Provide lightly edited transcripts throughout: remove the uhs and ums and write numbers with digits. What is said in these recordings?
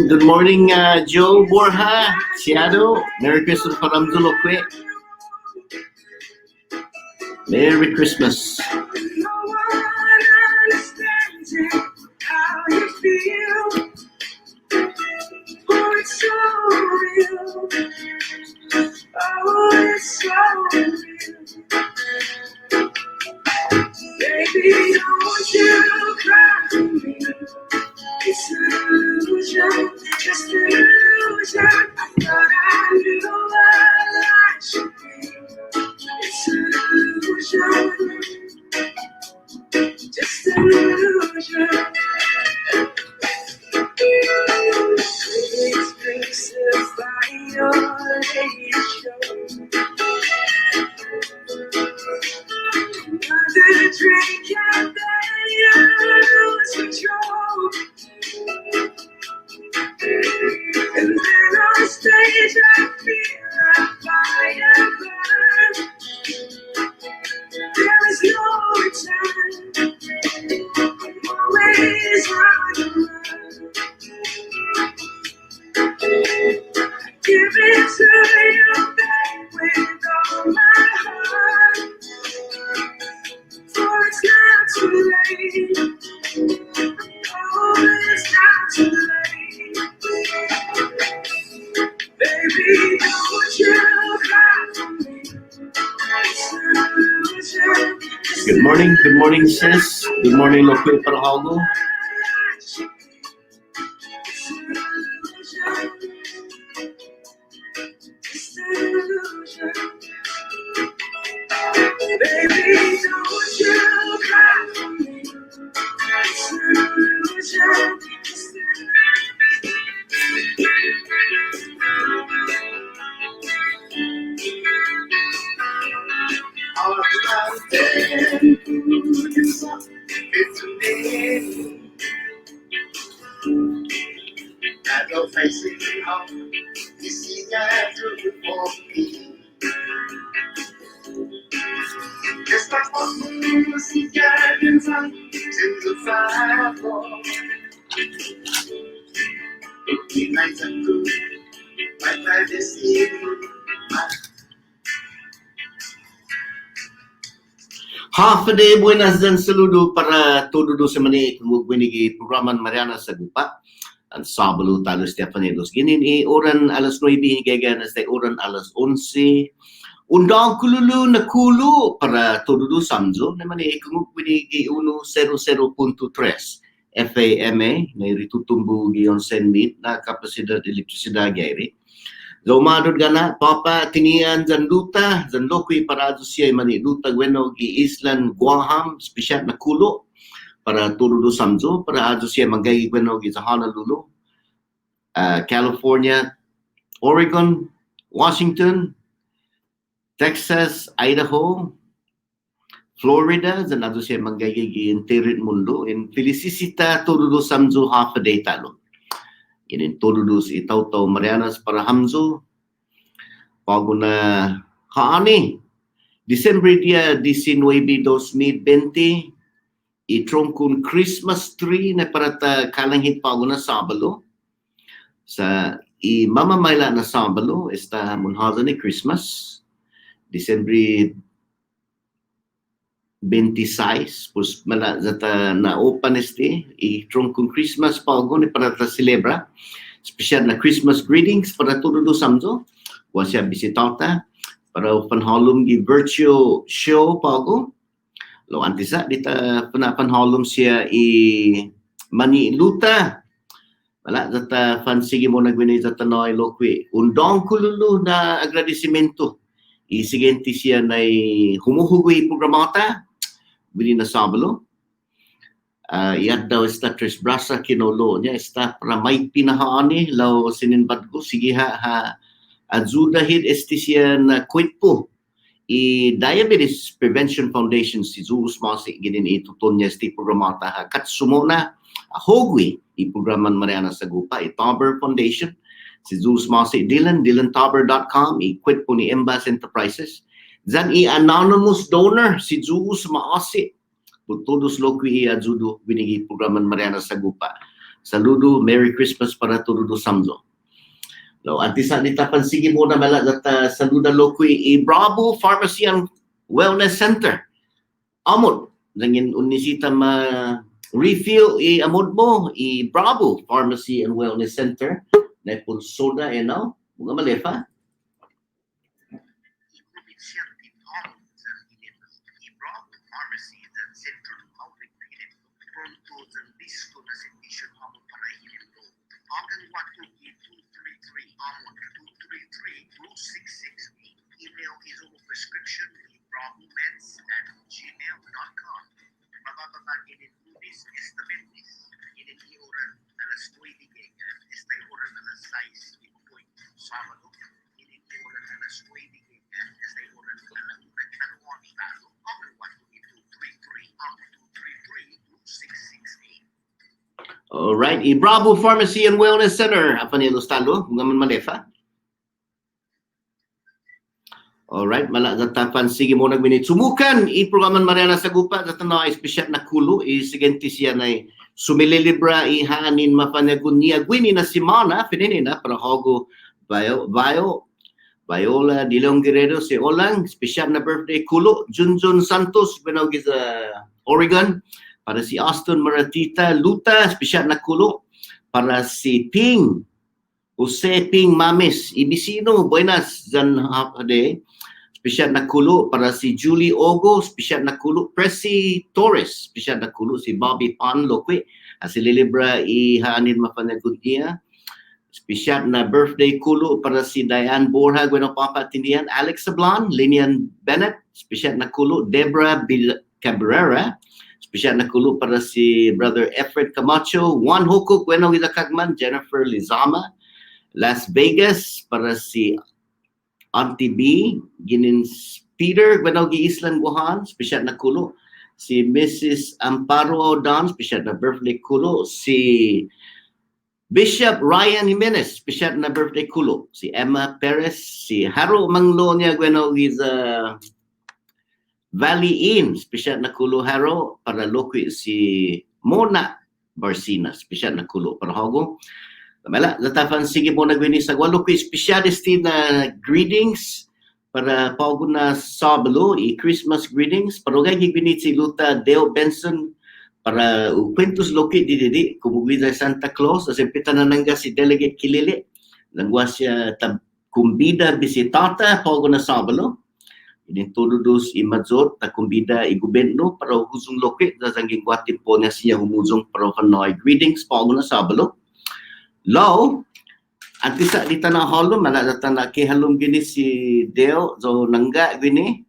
Good morning, Joe Borja, Seattle. Merry Christmas, Paramzulo Kwe. Merry Christmas. Good morning, sis. Good morning, Lokwe Parahago. Half a day, buenas dan saludo para todo do sa mani kung binigi programan Mariana sa Gupa. Ang Sabalo talo Stephanie dos ginin oran alas 9 hingga hasta oran alas 11. Undang kululu na kulo para todo do samzo na mani kung binigi 100.3 FAMA na ritutumbu giyon senbit na kapasidad elektrisidad gairi. Zomadod gana Papa Tinian dan Rota dan Lokwi para siya mani Rota gweno gi Island Guam special na kulo para todo do samzo para siya magay gweno gi sa Honolulu, California, Oregon, Washington, Texas, Idaho, Florida dan siya magay gi interit mundo in felicita todo do samzo half a day talo. Inin todos itaw-taw Marianas para Hamzo. Pago na haani. December dia 19, 2020. Itrongkun Christmas tree na para ta kalanghit pago na Sabalo. Sa imamamayla na Sabalo esta munhaza ni Christmas. December 26, pues mala zata na open este itrongkun Christmas pago ni para ta celebra. Special na Christmas greetings para todo do samzo. Wa siya bisitata para panhalom gi virtual show pago. Lo antisa dita panhalom siya mani luta. Wala zata fansigi mo nagwini zata noy Lokwe. Undang kululu na agradecimiento. Isigenti siya na humuhugoy programata. Bili na Sabalo. Iat daw esta tres brasa kinolo niya esta para may pinahani law sininbad ko sige ha azudahid esti siya na kwitpo Diabetes Prevention Foundation si Zeus Masi ginin ituton niya esti programata ha katsumo na hogwi iprograman Mariana sa Gupa Taber Foundation si Zeus Masi dylantaber.com kwitpo ni Embas Enterprises. Zan anonymous donor si Zeus Maasi. Todos Lokwi ajudo binigi programan Mariana sa Gupa. Saludo, Merry Christmas para todo samzo. Lo antisa dita pansigi mo na mala data saluda Lokwi Bravo Pharmacy and Wellness Center. Amod nangin unisita ma refill amod mo Bravo Pharmacy and Wellness Center na pun soda now mga malefa. Email is over prescription bravo.meds@gmail.com. Mababagin in movies, estamentis, in oran alas 9 gigan, esta oran alas 6 point Sabado, in oran alas 9 gigan, esta oran alas 1 kanuan talo, ang 12233, ang 233-2668. Alright, Bravo Pharmacy and Wellness Center, apanilos talo, ngaman malefa. Alright, mala zatapan sige mo nagminit. Sumukan i-programan Mariana sa Gupa zata na espesyal na kulo isigenti siya na sumililibra ihanin mapanagunya gwini na simana finini na para hogo Viola Dilong Guerrero si Olang espesyal na birthday kulo Junjun Santos benawgi sa Oregon para si Austin Maratita Luta espesyal na kulo para si Ping Jose Ping Mames Ibisino buenas zan hapade special na kulo para si Julie Ogo, special na kulo Presi Torres, special na kulo si Bobby Panloque, si Lilibra ihaanin mapanagod niya. Special na birthday kulo para si Diane Borja, Bueno Papa Tinian, Alex Sablan, Linian Bennett, special na kulo Debra Cabrera, special na kulo para si Brother Efred Camacho, Juan Hukuk, Bueno Wilacagman, Jennifer Lizama, Las Vegas para si Auntie B, ginin Peter, Bueno Islan Guhan, special na kulo, si Mrs. Amparo Don, special na birthday kulo, si Bishop Ryan Jimenez, special na birthday kulo, si Emma Perez, si Haro Manglonia, Bueno Valley Inn, special na kulo Haro, para lokwi si Mona Barcina, special na kulo, para hogo. Mala, latafan sige mo nagwini sa walo ko speciality na greetings para paugo na Sablo, Christmas greetings. Pero gay gibinit si Luta Deo Benson para kwentos loki di kumugwi sa Santa Claus. As impita na nangga si Delegate Kilili. Nangwa siya kumbida bisitata paugo na Sablo. Inintroduce imadzot ta kumbida igubernno para huzong loki. Zasanging watin po niya siya humuzong para kanoy greetings paugo na Sablo. Law, anti sa dita na holo, maladata na kihalom gini si Deo, so nangga gini.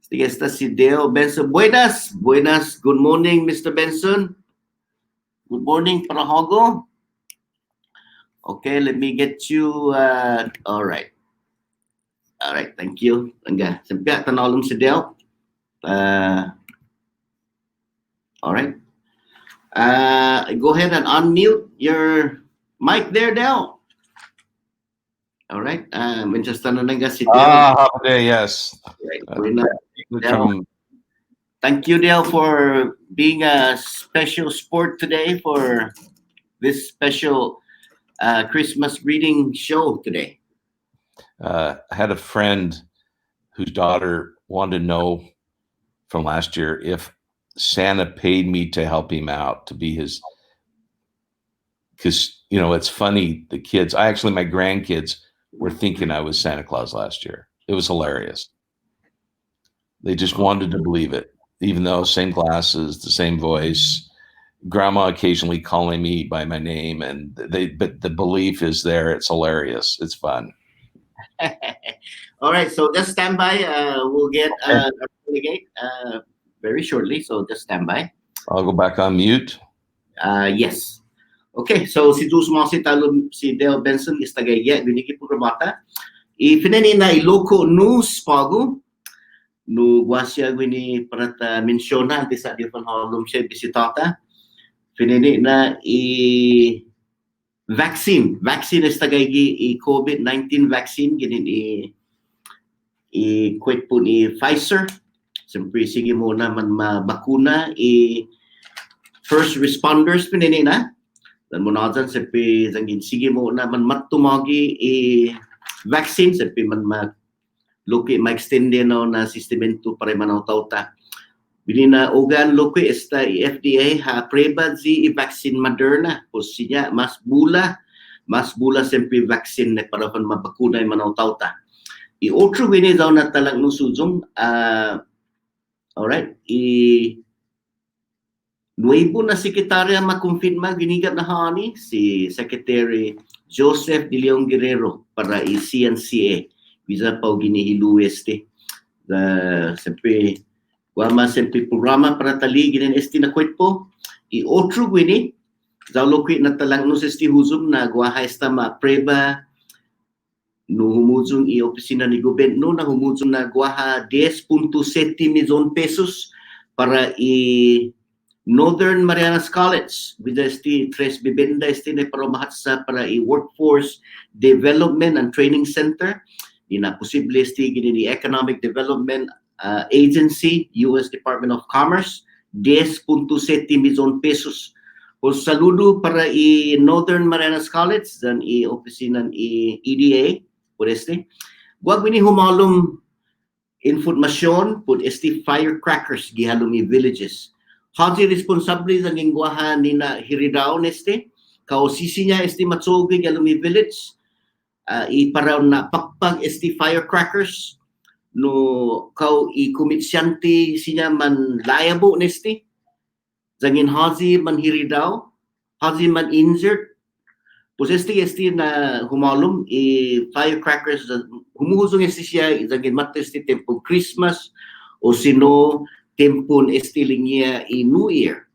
Sige, esta si Deo Benson. Buenas, good morning Mr. Benson. Good morning, Parahogo. Okay, let me get you, all right, thank you. Nangga, sampai tanolong si Deo. All right. Go ahead and unmute your mic there, Del. All right. Manchester na nga si Del. Happy day, yes. Del. Thank you, Del, for being a special sport today for this special Christmas greeting show today. I had a friend whose daughter wanted to know from last year if Santa paid me to help him out, to be his, because, you know, it's funny, the kids, my grandkids were thinking I was Santa Claus last year. It was hilarious. They just wanted to believe it, even though same glasses, the same voice, grandma occasionally calling me by my name, but the belief is there. It's hilarious. It's fun. All right, so just stand by. We'll get a delegate very shortly, so just stand by. I'll go back on mute. Yes. Okay, so si Dus mo si Talon, si Dale Benson is tagaya, binigi po ramata. Ifinani na iloko news pago. No wasya gwini para mensyona anti sa di pan halom siya bisitata. Finani na vaccine is tagay COVID-19 vaccine ginin kwet po ni Pfizer. Siyempre sige mo na man mabakuna first responders pinini na. Dan mo na dyan, siyempre, sige mo naman matumagi vaccine, siyempre man loki ma-extend na sistemento para manaw-tauta. Bili na ogan loki esta FDA ha preba zi vaccine Moderna. O siya, mas bula siyempre vaccine na para kan mabakuna yung manaw-tauta. I-otro gini daw na talang nusudong, alright, Nuevo na sekretarya makumpirma ginigat na hani si Secretary Joseph De Leon Guerrero para CNCA. Bisa pa ginihilu este. Siyempre, wama siyempre programa para tali ginin este na kwet po. I-otro gwini, zawlokwit na talang no sa huzum na guaha esta ma-preba no humuzong i-opisina ni gobyerno na humuzong na guaha 10.7 milyon pesos para Northern Marianas College with the tres bibenda na paromahat sa para workforce development and training center ina posible gini Economic Development Agency US Department of Commerce 10.7 milyon pesos. O saludo para Northern Marianas College dan opisina EDA por wag ni humalom informasyon pud firecrackers gihalumi villages. Haji responsable ng lingwahan ni na Hiridao neste, kaosisi niya matsogi galumi village, iparaw na pakpag firecrackers, no kau ikumitsyante siya man liable nesti zangin hazi man hiridao hazi man injured pues esti na humalum firecrackers humuhusong esti siya zangin matesti tempo Christmas o sino tempon esti linya New Year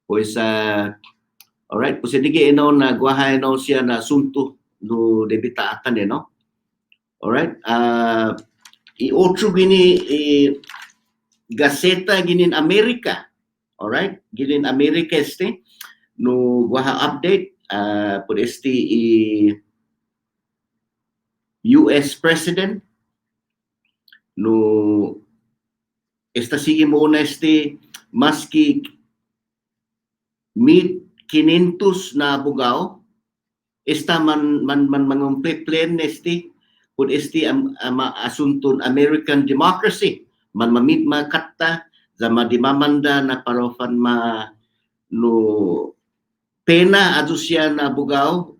pues alright pues hindi ino na guahay no siya na sunto no debitaatan no alright otro gini Gazeta ginin Amerika. Alright? Ginin Amerika no guha update por US President no sige muna maski 1,500 na abogado man mangumpe plan por asunton American democracy man mamit makatta za madimamanda na parofan no pena adu siya na abogado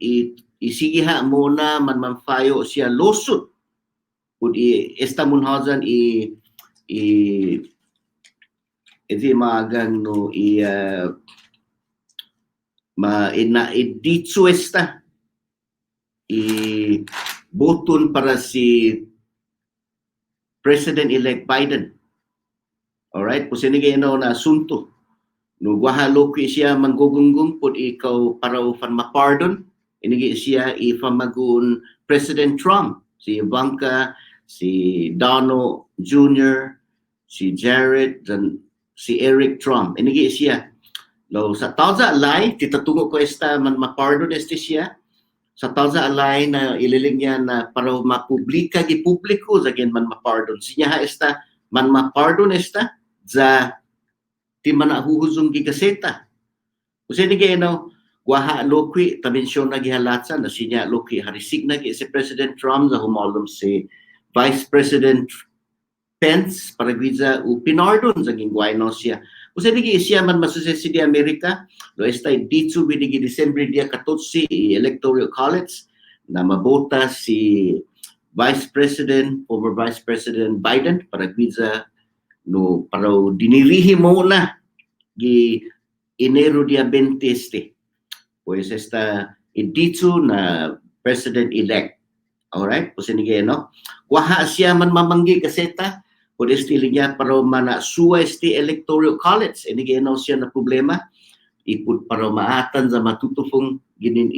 isigiha muna man manfayo siya lawsuit pud munhazan magang no ditso boton para si President-elect Biden. Alright? Kung sinigay na asunto. No, guahalo ko siya manggugunggung po ikaw para ufan mapardon. Inigi siya ifamagun President Trump. Si Ivanka, si Dono Jr., si Jared, dan si Eric Trump. Inigi siya. No, sa tawza alay, titatungo ko man mapardon siya. Sa tawza alay na ililing niya na para mapublika gipubliko zagin man mapardon siya man mapardon za ti man huhuzong gigaseta kasi ni guaha lokwi tamensyon na gihalatsa na siya lokwi harisig na si President Trump za humalom si Vice President Pence para gwiza pinardon zagin guay no siya kasi ni siya man masusesi di Amerika no dito binigi December dia 14 Electoral College na mabota si former Vice President Biden para gwiza no para dinirihi mo na gi Enero dia 20 pues dito na President-elect. Alright? Pues sige no. Waha siya man mamanggi kaseta pwede niya para manasuwa Electoral College. Ini no siya na problema. Ipud para maatan sa matutupong ginin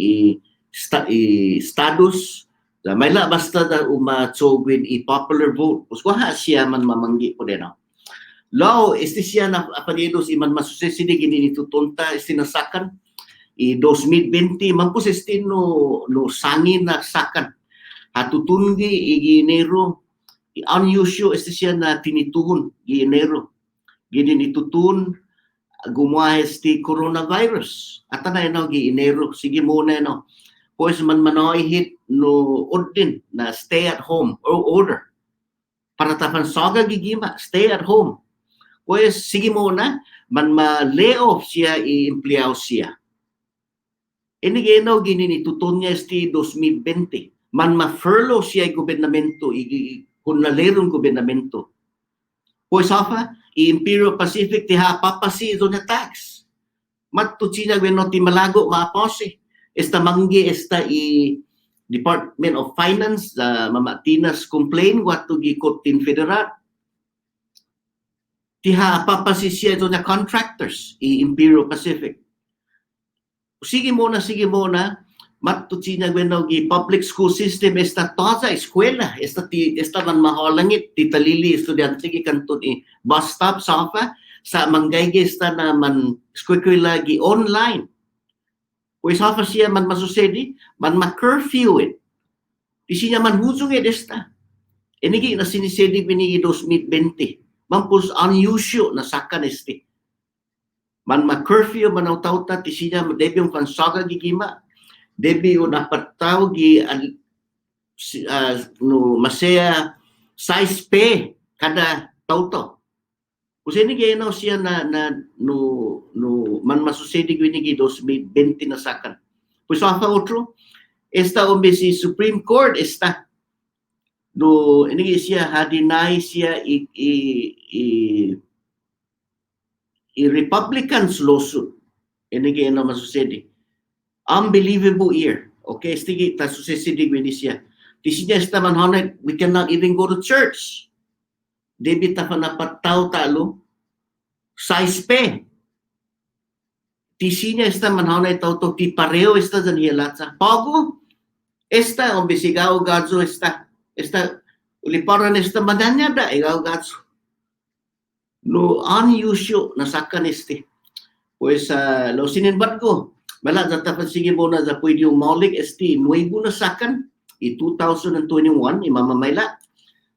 status. May la basta da umatsogwin popular vote. Pues waha siya man mamanggi po no. Law, siya na apanidos iman masusesidi ginin itutunta nasakan. 2020 man po no sangin na sakan. Hatutundi Enero unusual siya na tinituhon gi Enero. Ginin itutun gumawa coronavirus. At na gi Enero. Sige muna no. Pues man hit no ordin na stay at home or order. Para tapan saga gigima, stay at home. Pues sige muna, man ma-lay off siya i-empleado siya. Ginin itutun niya 2020. Man ma-furlough siya gobernamento, kung nalerong gobernamento. Pues hafa, i-Imperial Pacific tiha papasi ito na tax. Matutsina gweno ti malago maaposi. Manggi Department of Finance mamatinas complain watu gi Kotin Federal. Tiha papasi siya ito na contractors i-Imperial Pacific. Sige muna, matutsina gweno gi public school system toza eskwela man mahalangit titalili estudyante gi kanton bus stop safa sa manggayge na man eskwela gi online pues safa siya man masusedi man ma-curfew di siya man huzong inigi na sinisedi binigi 2020 man pus unusual na sakan man ma-curfew man autauta ti siya debi yung pansaga gigima debi o napataw gi no masaya size pay kada tauto. Kasi ni no siya na no man masusedi gi 2020 na sakan. Pues sa otro esta si Supreme Court No, ini siya hadinay siya i-Republicans lawsuit. Ini kaya naman susedi. Unbelievable year. Okay, stigi ta susedi gwini siya. Tisinya esta manhanay, we cannot even go to church. Debi ta panapataw talo, size pe. Tisinya esta manhanay tao to, ti pareo esta dyan hiyalatsa. Pago, esta, ombisigaw gadzo esta uliparan esta madanya da, igaw gadzo. No unusual na sakan este. Pues lo sininbat ko, mala zatapan sige mo na za pwede yung maulik este, nuevo na sakan, 2021, imamamayla.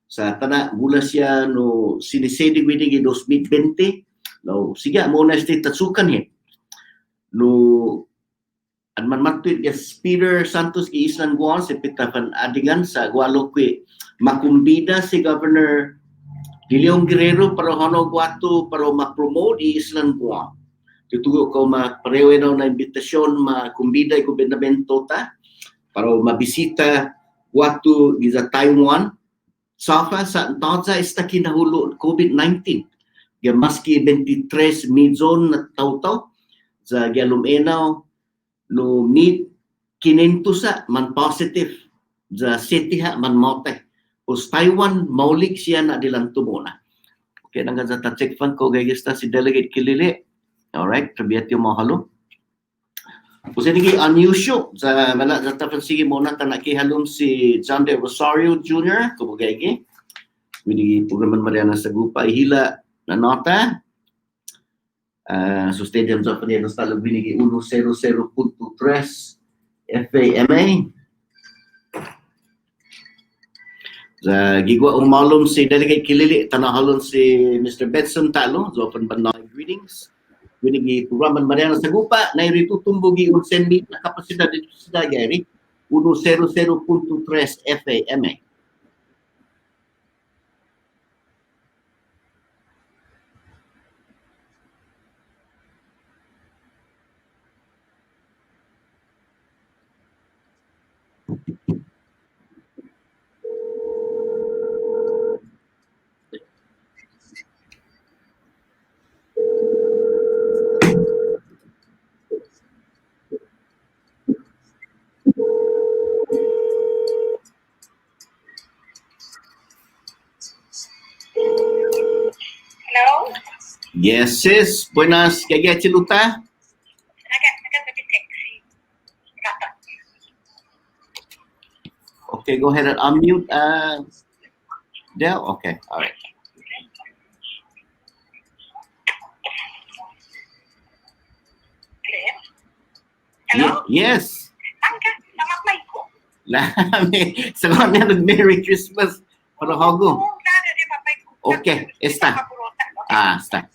Sa tana, mula siya no sinisedi gwini 2020, no, sige, mo na este tatsukan he. No, at manmatwid yes Peter Santos gi Islan Guan si pitapan adigan sa Guadalupe makumbida si Governor Leon Guerrero para hono guato para ma-promote i Islan Guan. Tutugo ko ma-parewe na imbitasyon makumbida ko Benavento ta para mabisita guato giza Taiwan. Safa sa tanza esta kinahulo COVID-19. Ya maski 23 milyon na tao sa Galumenaw no meet 500 sa man positive sa city ha man motay. Us Taiwan maulik siya na dilanto muna. Okay, nang sa check fan ko gayesta si Delegate Kilili. Alright, trabiyat yung mahalo. Kasi nigi unusual sa mala sa tapan sige muna tanakihalom si John De Rosario Jr. Kubugaygi. Winigi programan Mariana sa Gupa ihila na nota. So stadium sa Paniano Stalo binigi 100.3 FAMA. Sa gigwa umalom si Delegate Kilili, tanahalon si Mr. Benson talo, so open banay greetings. Binigi programan Mariana sa Gupa, na iritutumbugi unsen meet na kapasidad dito sa Dagari, 100.3 FAMA. Hello? Yes, sis. Buenas. Kaya chiluta? Okay, go ahead and unmute. Del? Okay, all right. Hello? Yes. Angka, sama may ko. Salamat na Merry Christmas. Para hago. Oo, klaro, di ba? Okay, está. Está.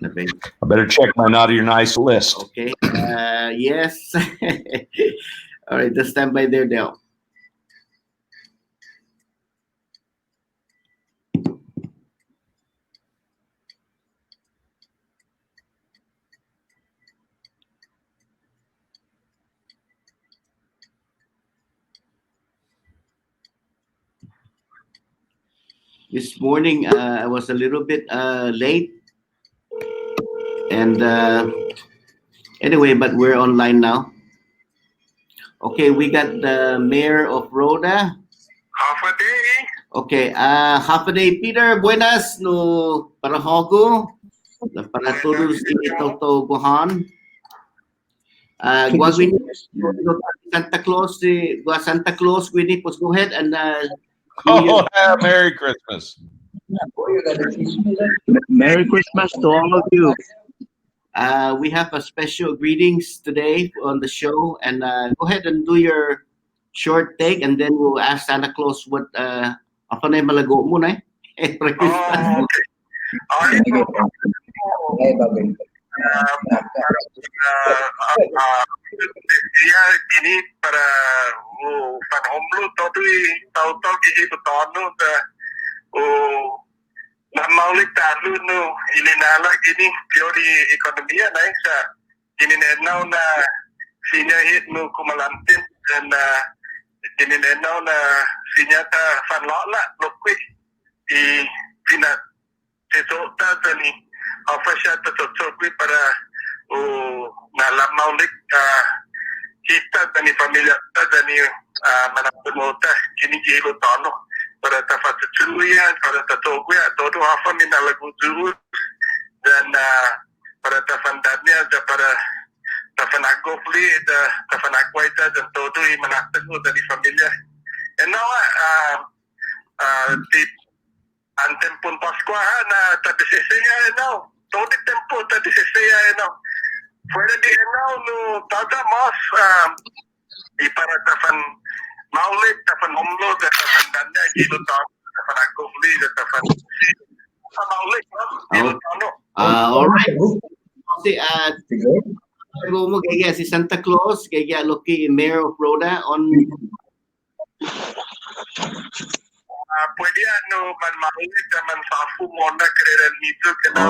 Bye-bye. I better check my naughty or nice list. Okay. Yes. All right, just stand by there, Del. This morning, I was a little bit late. And anyway, but we're online now. Okay, we got the mayor of Rota. Half a day. Okay, half a day. Peter, buenas no para hogo. Para todos ito to buhan. Guagwin Santa Claus, Santa Claus, Winnie, go ahead and Oh, Merry Christmas. Merry Christmas to all of you. We have a special greetings today on the show, and go ahead and do your short take, and then we'll ask Santa Claus what apa na yung malago mo na eh. For Christmas. Okay. Dia ini para panhomlo totui tau-tau kiji tono da na maulik talu no ilinala gini piori ekonomia naik sa gini na na sinya hit no kumalantin dan ginineno na sinyata fanlola lokwi I pina tetota tani ofasya tatotokwi para nalamaulik kita tani familia tani manapumota kinigilo tono para tafatutuluya para tatogwe todo hafa minalaguduru dan para tafandanya para tafanagofli tafanagwaita dan todo imanatago dari familia and now di antempon Pascua na tadisisaya now todo tempo tadisisaya now fuera di now no tada mas para tafan maulit tafan umlo tafan danda gilo tafan agofli tafan maulit gilo tano all right. Mo kaya si Santa Claus, kaya Loki, Mayor of Rota on pwede man maulit man safu mona kreran nito kana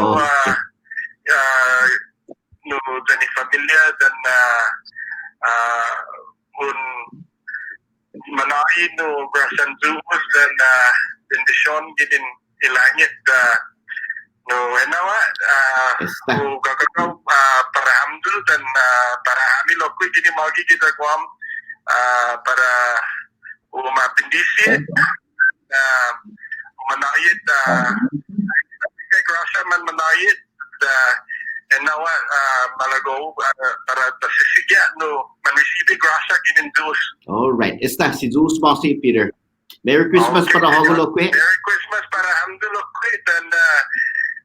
no dani familia dan un manahin no brasan zuhus dan bendisyon gidin ilangit no enawa gagagaw para hamdul dan para hamil okui gini magi kita kuam para umapindisi manayit kay grasa man manayit enawa malago para tasisigya no manresibe grasa ginindus. All right. Esta si Zeus Mossy Peter. Merry Christmas para Hogolokwe. Merry Chrismas para Hamdulokwe dan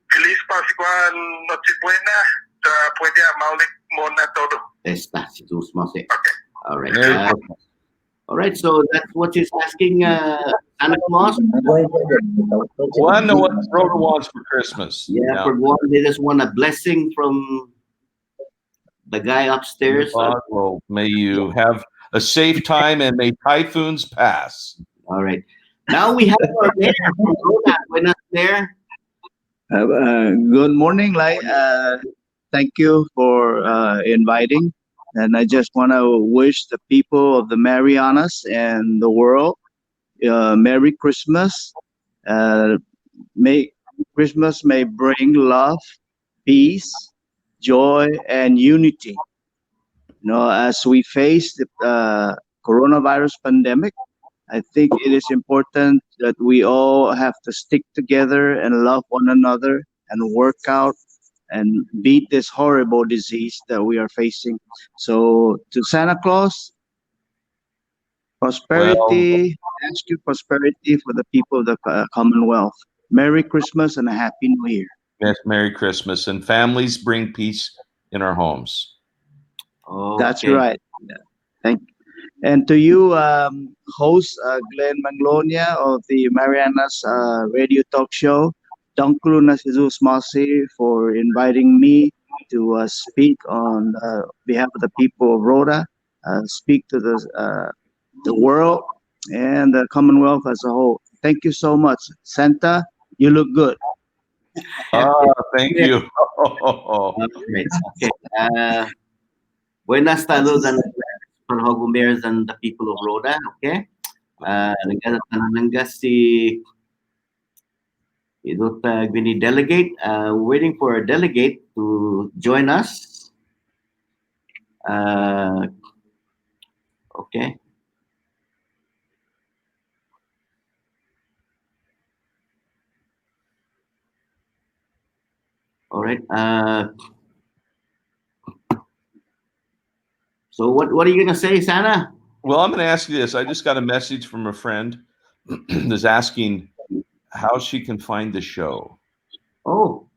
Feliz Pascua Noche Buena. Puede maulik mona todo. Esta si Zeus Mossy. Okay. All right. All right. So that's what she's asking Santa Claus. Well, I know what Rota wants for Christmas. Yeah, for one, they just want a blessing from the guy upstairs. Well, may you have a safe time and may typhoons pass. All right. Now we have our mayor from Rota. Buenas, Mayor. Good morning, Lai. Thank you for inviting. And I just want to wish the people of the Marianas and the world Merry Christmas. May Christmas may bring love, peace, joy, and unity. You know, as we face the coronavirus pandemic, I think it is important that we all have to stick together and love one another and work out and beat this horrible disease that we are facing. So to Santa Claus, prosperity, ask you prosperity for the people of the Commonwealth. Merry Christmas and a Happy New Year. Yes, Merry Christmas. And families bring peace in our homes. Okay. That's right. Thank you. And to you, host Glenn Manglonia of the Marianas radio talk show, Dankulu na Jesus Masi for inviting me to speak on behalf of the people of Rota, speak to the world and the Commonwealth as a whole. Thank you so much. Santa, you look good. Thank you. Okay. Buenas tardes for Hogo Mayors and the people of Rota. Okay. Nangga si Gwini Delegate. Waiting for a delegate to join us. Okay. All right. So what are you gonna say, Santa? Well, I'm going to ask you this. I just got a message from a friend that's asking how she can find the show. Oh,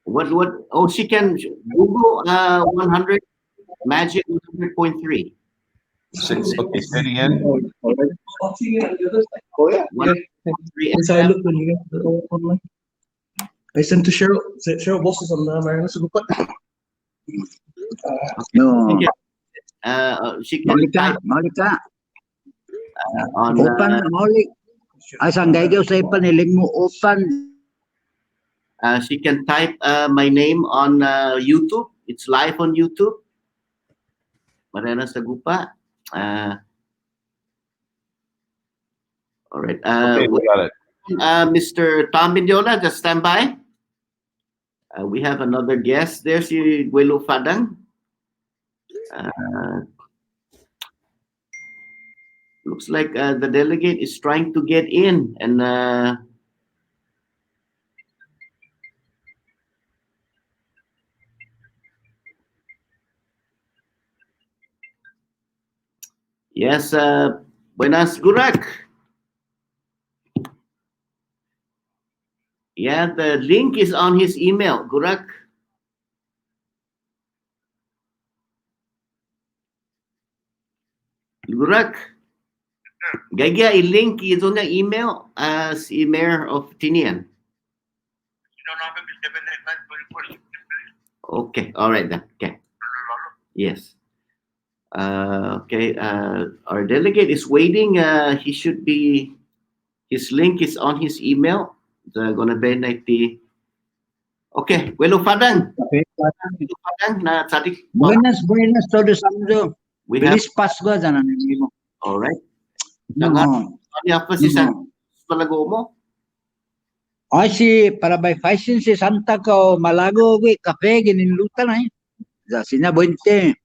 what? Oh, she can Google 100 Magic 100.3. Okay, Tinian. Oh yeah. Yes, I looked when you got the online. I sent to Cheryl. Cheryl bosses on the Marianas. No. She can type Malika. on Open Malik. Asang gayo sa paniling mo open. she can type my name on YouTube. It's live on YouTube. Marianas Sagupa. All right. Okay, we got it. Mr. Tom Bindiola, just stand by. We have another guest there, si Guelo Fadang. Looks like the delegate is trying to get in, and yes, buenas, Gurak. Yeah, the link is on his email, Gurak. Gurak. Gaya i-link ito na email si Mayor of Tinian. Okay, all right then. Okay. Yes. Okay. Our delegate is waiting. He should be. His link is on his email. The gonna be 90. Okay. Welo Fadang. Okay. Fadang na tadi. Buenas, todo Samjo. We have. Bilis Pasko dyan ang mo. All right. No. Ano apa si San Malago mo? Ay si para by fashion si Santa ko Malago wi kape gininlutan ay. Sa sinabuinte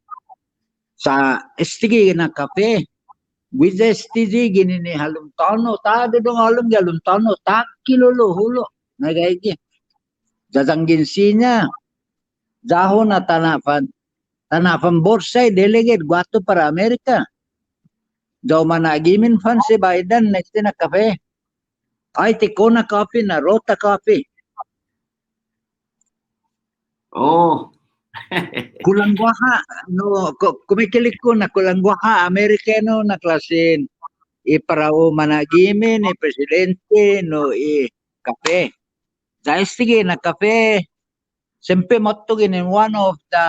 sa STG na kape. With STG ginini halong tano ta dong halong galong tano ta kilolo hulo nagaigi. Jajanggin sinya dahon na tanafan borsay delegate guato para Amerika. Daw managimin fan si Biden next na kape. Ay tiko na coffee na Rota coffee. Oh. Kulangwaha no kumikilik ko na kulangwaha Amerikano na klasin iparao managimin ni presidente no kape. Dahil sige na kape simple matugin in one of the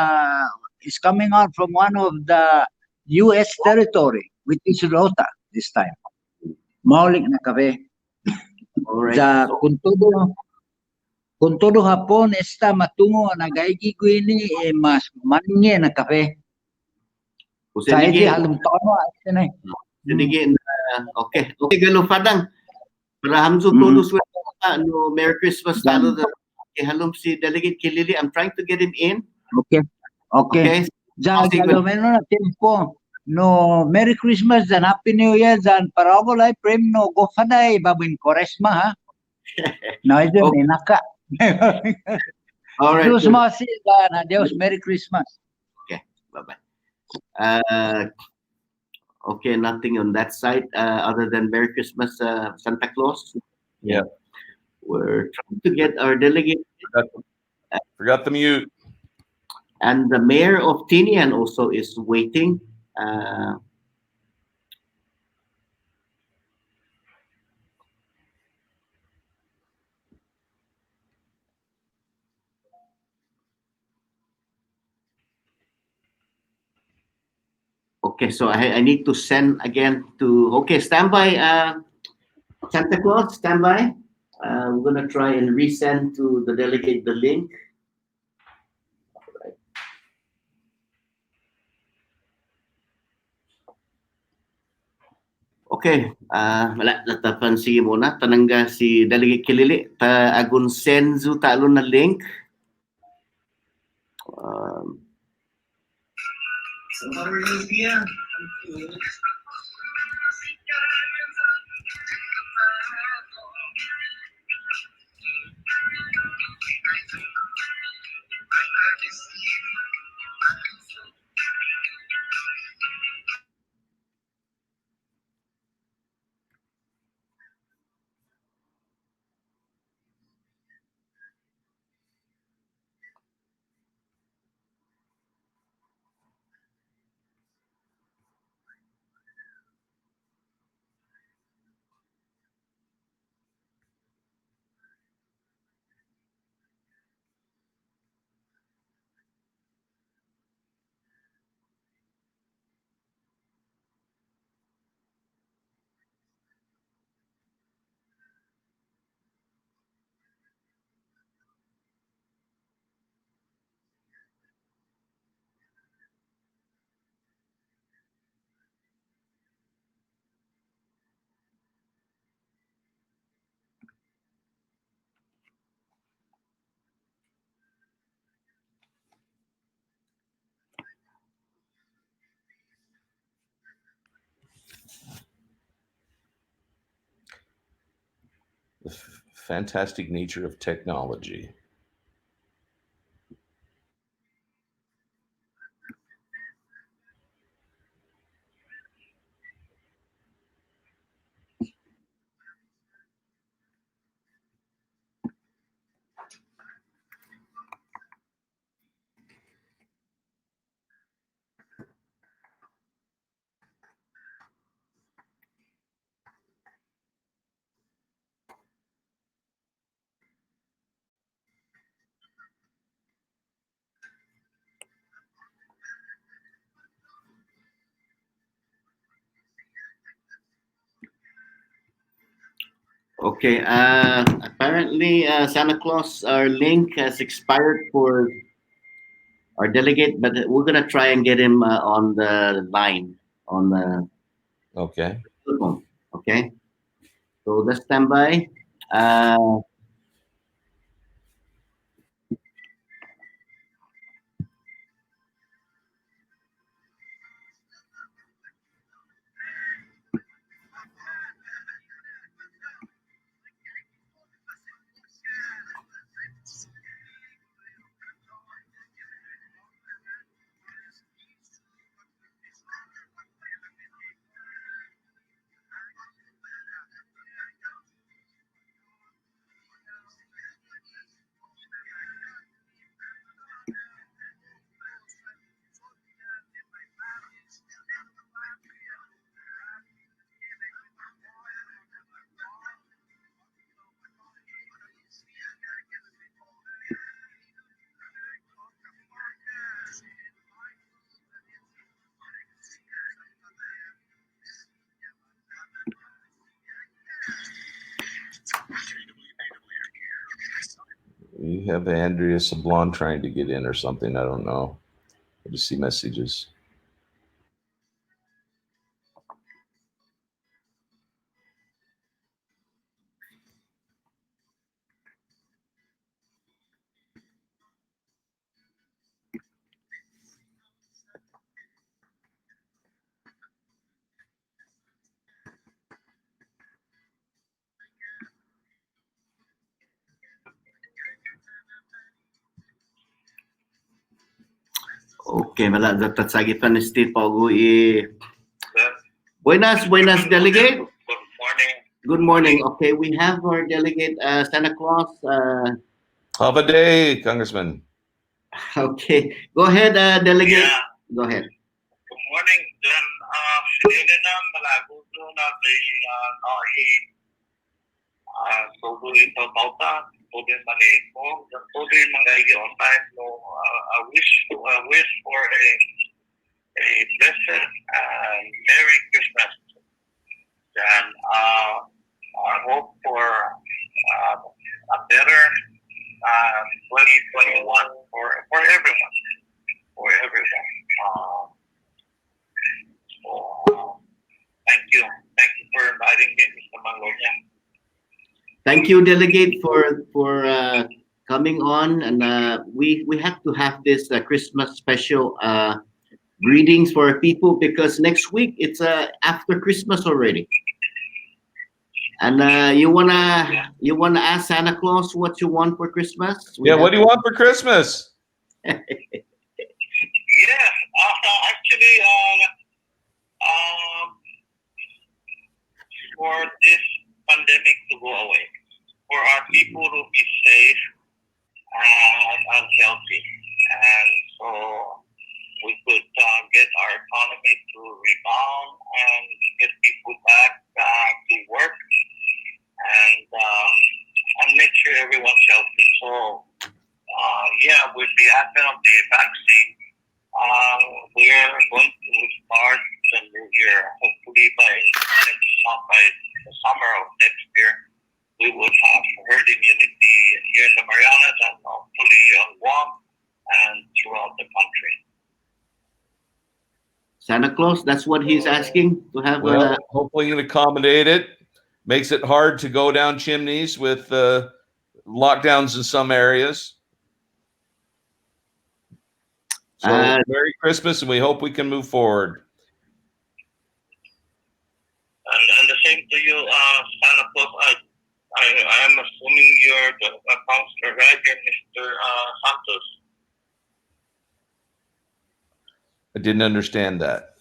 is coming out from one of the US territory which is Rota this time. Maulik na kape. All right. Sa kung todo hapon esta matungo nagaigi ko ini mas maninge na kape. Sa iti halong tono ay na. Sige, okay. Okay, Galo Fadang. Para hamzo todos no Merry Christmas talo da halom si Delegate Kilili. I'm trying to get him in. Okay. Okay. Ja galo menos na tempo. No Merry Christmas and Happy New Year and parago lai prem no go faday babin Koresma ha. No ito Okay. naka. All right. Deus Good. Masi na Deus Merry Christmas. Okay. Bye-bye. Okay, nothing on that side other than Merry Christmas, Santa Claus. Yeah. We're trying to get our delegate Forgot the mute. and the mayor of Tinian also is waiting. Okay, so I need to send again to. Okay, stand by, Santa Claus. Stand by. We're gonna try and resend to the delegate the link. Okay, wala natapan sige muna tanangga si Delegate Kilili ta agun senzu talo na link. fantastic nature of technology. Okay. Apparently, Santa Claus, our link has expired for our delegate, but we're gonna try and get him on the line on the Okay. telephone. Okay. So let's stand by. Uh, We have Andrea Sablan trying to get in or something. I don't know. I just see messages. okay, wala dapat sagitan ni Steve Pago Buenas, delegate. Good morning. Good morning. Okay, we have our delegate, Santa Claus. Have a day, Congressman. Okay, go ahead, delegate. Yeah. Go ahead. Good morning. Then, hindi na malago na so ito bauta, tuloy maliit mo, tuloy mga online no, wish for a blessed Merry Christmas. And I hope for a better 2021 for everyone. For everyone. Thank you. Thank you for inviting me, Mr. Manglonia. Thank you, delegate, for coming on, and we have to have this Christmas special greetings for our people because next week it's after Christmas already. And you wanna ask Santa Claus what you want for Christmas? What do you want for Christmas? Yes, actually, for this pandemic to go away, for our people to be safe and healthy, and so we could get our economy to rebound and get people back to work, and make sure everyone's healthy. So, with the advent of the vaccine, we're going to start the new year. Hopefully by the summer of next year, we will have herd immunity here in the Marianas and hopefully on Guam and throughout the country. Santa Claus, that's what he's asking to have. Well, hopefully you can accommodate it. Makes it hard to go down chimneys with lockdowns in some areas. So Merry Christmas, and we hope we can move forward. And the same to you, Santa Claus. I am assuming you're the counselor, right? You're Mr. Santos. I didn't understand that.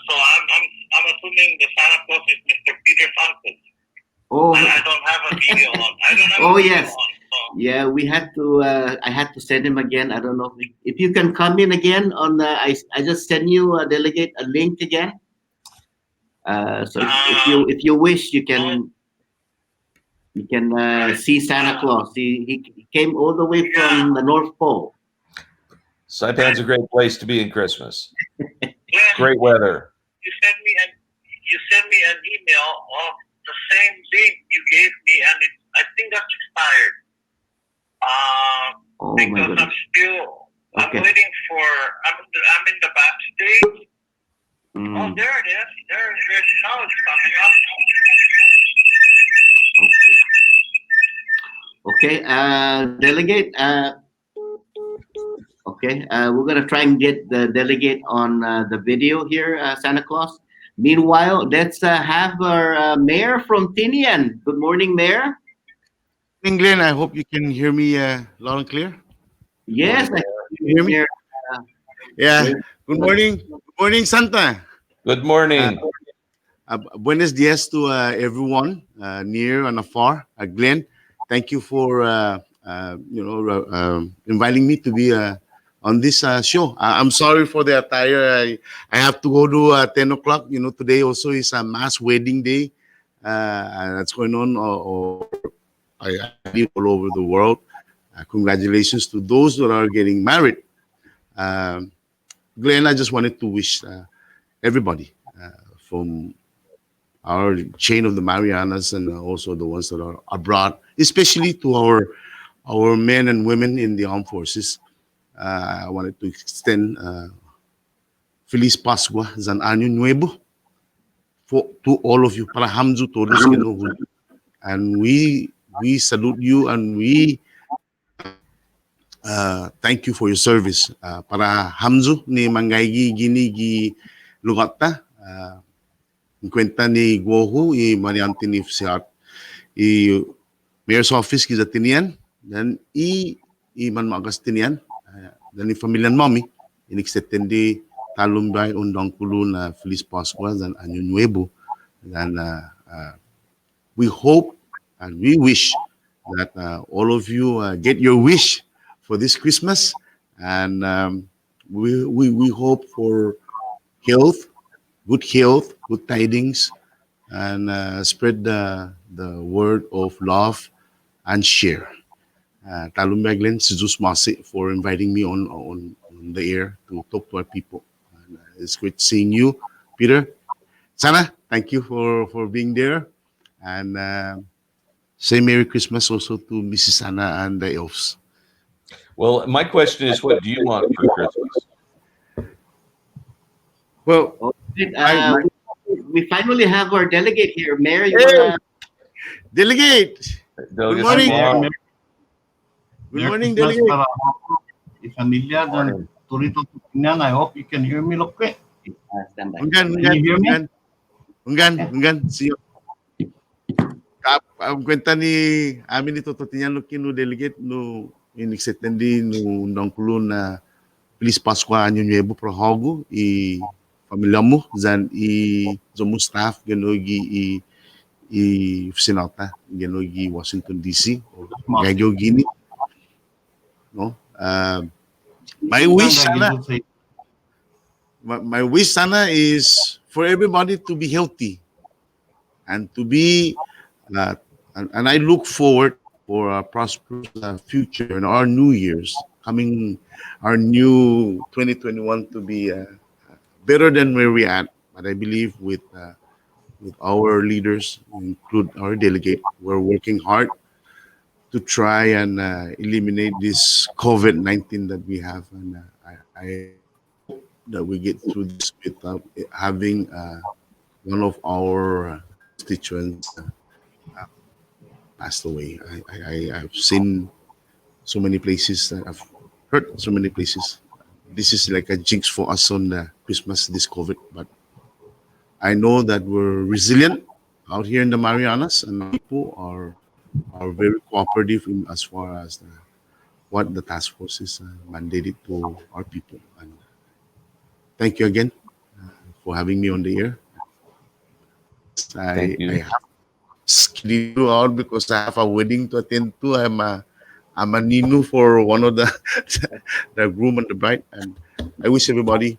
So I'm assuming the Santa Claus is Mr. Peter Santos. Oh, I don't have a video on. I don't have Oh, a video yes. on. So yeah, we had to. I had to send him again. I don't know if you can come in again on the. I just send you a delegate a link again. So if you wish, you can see Santa Claus. He came all the way from the North Pole. Saipan's a great place to be in Christmas. Glenn, Great weather. you sent me an email of the same date you gave me, and I think that's expired. Oh my Because goodness. I'm Okay. waiting for. I'm in the backstage. Oh, Mm, there it is. There's now it's coming up. okay. Delegate. Okay. We're gonna try and get the delegate on the video here, Santa Claus. Meanwhile, let's have our mayor from Tinian. Good morning, Mayor. Glenn, I hope you can hear me loud and clear. Yes, I You hear me? Mayor. Yeah. Mayor. Good morning. Good morning, Santa. Good morning. Buenos dias to everyone near and afar. Glenn, thank you for inviting me to be on this show. I'm sorry for the attire. I have to go to 10 o'clock. Today also is a mass wedding day that's going on I believe all over the world. Congratulations to those that are getting married. Glenn, I just wanted to wish everybody from our chain of the Marianas and also the ones that are abroad, especially to our men and women in the armed forces. I wanted to extend Feliz Pascua, Zan Año Nuevo to all of you. Para hamzu todos que no huli. And we salute you and we thank you for your service. Para hamzu ni mangaygi gini gi lugata. Kwenta ni Guohu i Mariante ni Fsiat i Mayor's Office ki Tinian dan i man magas Tinian dan ni Familian Mommy inextendi talumbay undang kulo na Feliz Pascua dan Año Nuevo dan we hope and we wish that all of you get your wish for this Christmas and we hope for health, good tidings, and spread the word of love and share. Talumba Glenn, Jesus Masi for inviting me on the air to talk to our people. And, it's great seeing you, Peter. Sana, thank you for being there. And say Merry Christmas also to Mrs. Sana and the elves. Well, my question is, what do you want for Christmas? Well, We finally have our delegate here, Mayor. You Hey! wanna? Delegate Delegate. Good morning. Sablan. Good morning, Delegate. Familia dan Turito Tinian. I hope you can hear me, Lokwe. Stand by. Unggan. See you. Ang kwenta ni amin ni Toto Tinian no delegate no inextendi no undang kulo na Feliz Pascua Año Nuevo pro hogo i pamilya mo zan i zomo staff genogi i Sinata genogi Washington DC o Gayo Guinea no my wish sana is for everybody to be healthy and to be and I look forward for a prosperous future in our new years coming, our new 2021 to be better than where we at. But I believe with our leaders, include our delegate, we're working hard to try and eliminate this COVID-19 that we have. And I hope that we get through this without having one of our constituents passed away. I've seen so many places, I've heard so many places. This is like a jinx for us on Christmas, this COVID, but I know that we're resilient. out here in the Marianas, and people are very cooperative in as far as what the task force is mandated to our people. And thank you again for having me on the air. Thank you. I have scheduled out because I have a wedding to attend to. I'm a ninu for one of the the groom and the bride, and I wish everybody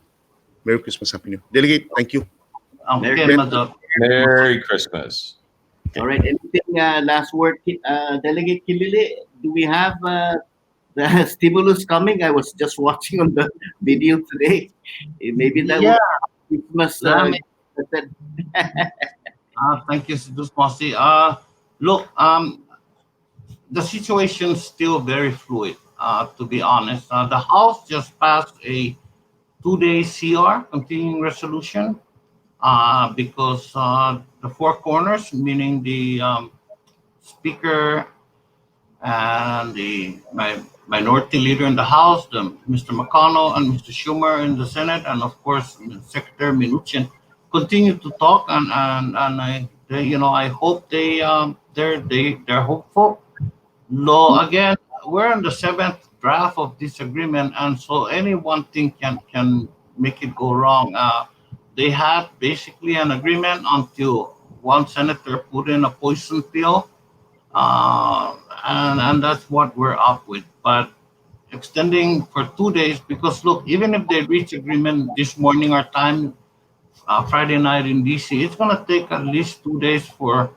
Merry Christmas, Happy New Year. Delegate, thank you. Okay, Merry Madam. Merry Christmas. All right. Anything last word, Delegate Kilili? Do we have the stimulus coming? I was just watching on the video today. Maybe that Yeah. will Christmas. Let me- Thank you, Sidus Mosi. Look, the situation is still very fluid, to be honest. The House just passed a 2-day CR, continuing resolution, because the four corners, meaning the Speaker and the minority leader in the House, Mr. McConnell and Mr. Schumer in the Senate, and of course Secretary Mnuchin, continue to talk, and I hope they're hopeful. No, again, we're in the seventh draft of this agreement, and so any one thing can make it go wrong. They had basically an agreement until one senator put in a poison pill, and that's what we're up with. But extending for 2 days, because look, even if they reach agreement this morning our time, Friday night in DC, it's gonna take at least 2 days for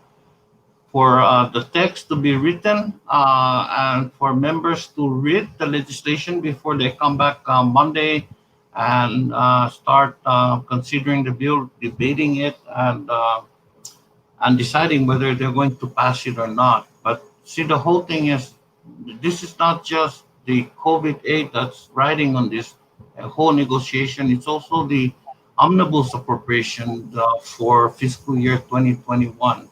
the text to be written, and for members to read the legislation before they come back Monday and start considering the bill, debating it, and deciding whether they're going to pass it or not. But see, the whole thing is, this is not just the COVID aid that's riding on this whole negotiation. It's also the omnibus appropriation for fiscal year 2021.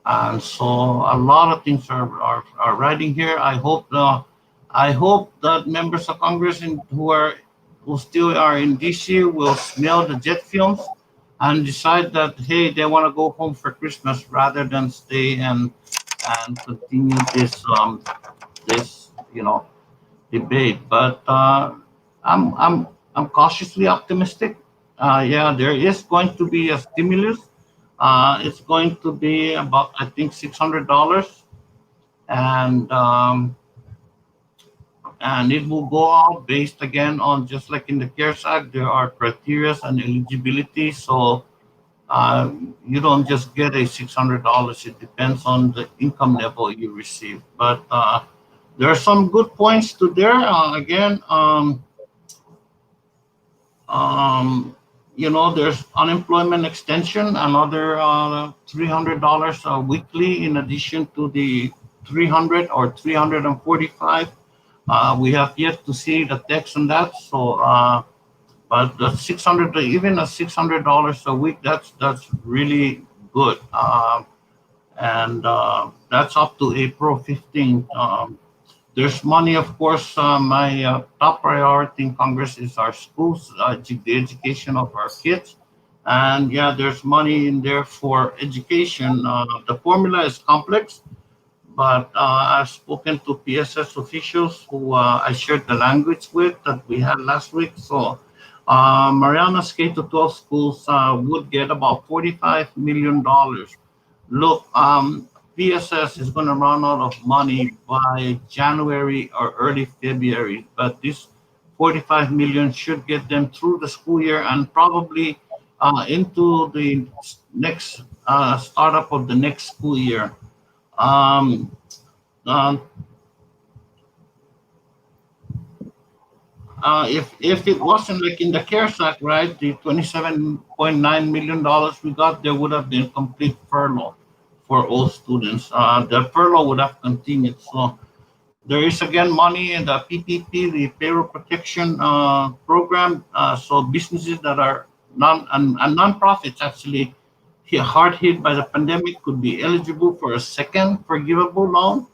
And so a lot of things are riding here. I hope that members of Congress who still are in DC will smell the jet fumes and decide that, hey, they want to go home for Christmas rather than stay and continue this debate. But I'm cautiously optimistic. Yeah, there is going to be a stimulus. It's going to be about, I think, $600, and it will go out based again on, just like in the CARES Act, there are criteria and eligibility. So you don't just get a $600. It depends on the income level you receive. But there are some good points to there. Again, there's unemployment extension, another $300 weekly in addition to the 300 or 345. We have yet to see the text on that. So, but the 600, even a $600 a week, that's really good, and that's up to April 15th. There's money, of course. My top priority in Congress is our schools, the education of our kids. And yeah, there's money in there for education. The formula is complex, but I've spoken to PSS officials who I shared the language with that we had last week. So Mariana's K-12 schools would get about $45 million. Look, PSS is going to run out of money by January or early February, but this 45 million should get them through the school year and probably into the next startup of the next school year. If it wasn't like in the CARES Act, right, the $27.9 million we got, there would have been complete furlough for all students. The furlough would have continued. So there is again money in the PPP, the payroll protection program. So businesses that are non-profits actually hard hit by the pandemic could be eligible for a second forgivable loan.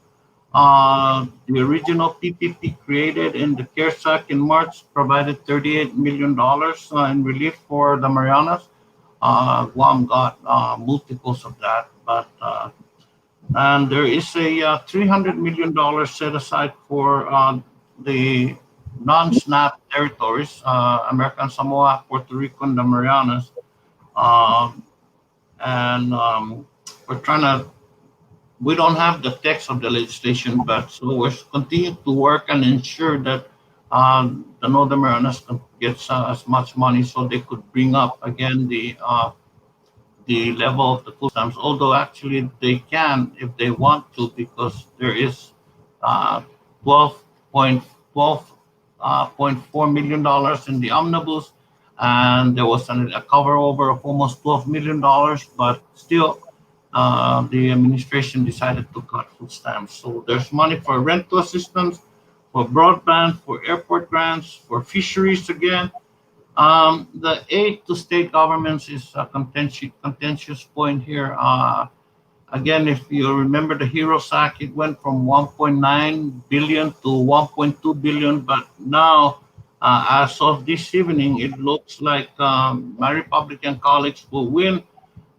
The original PPP created in the CARES Act in March provided $38 million in relief for the Marianas. Guam got multiples of that. But and there is a $300 million set aside for the non-SNAP territories, American Samoa, Puerto Rico, and the Marianas. Um, and we're trying to, we don't have the text of the legislation, but so we're continuing to work and ensure that the Northern Marianas gets as much money so they could bring up again the level of the food stamps, although actually they can if they want to, because there is uh, 12.4 million dollars in the omnibus, and there was a cover over of almost $12 million, but still the administration decided to cut food stamps. So there's money for rental assistance, for broadband, for airport grants, for fisheries again. The aid to state governments is a contentious point here. Again, if you remember the HEROES Act, it went from 1.9 billion to 1.2 billion, but now, as of this evening, it looks like my Republican colleagues will win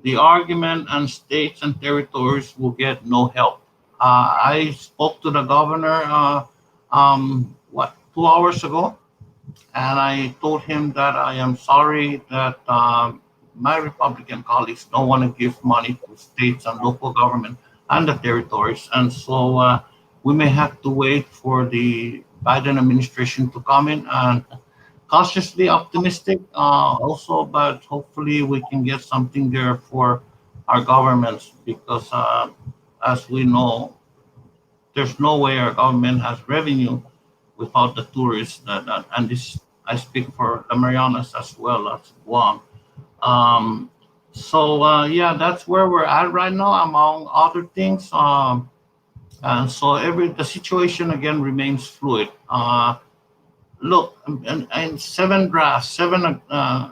the argument, and states and territories will get no help. I spoke to the governor, 2 hours ago, and I told him that I am sorry that my Republican colleagues don't want to give money to states and local government and the territories, and so we may have to wait for the Biden administration to come in. And cautiously optimistic also, but hopefully we can get something there for our governments, because as we know, there's no way our government has revenue without the tourists. And this, I speak for the Marianas as well as Guam. Yeah, that's where we're at right now, among other things. And so the situation again remains fluid. Look, and seven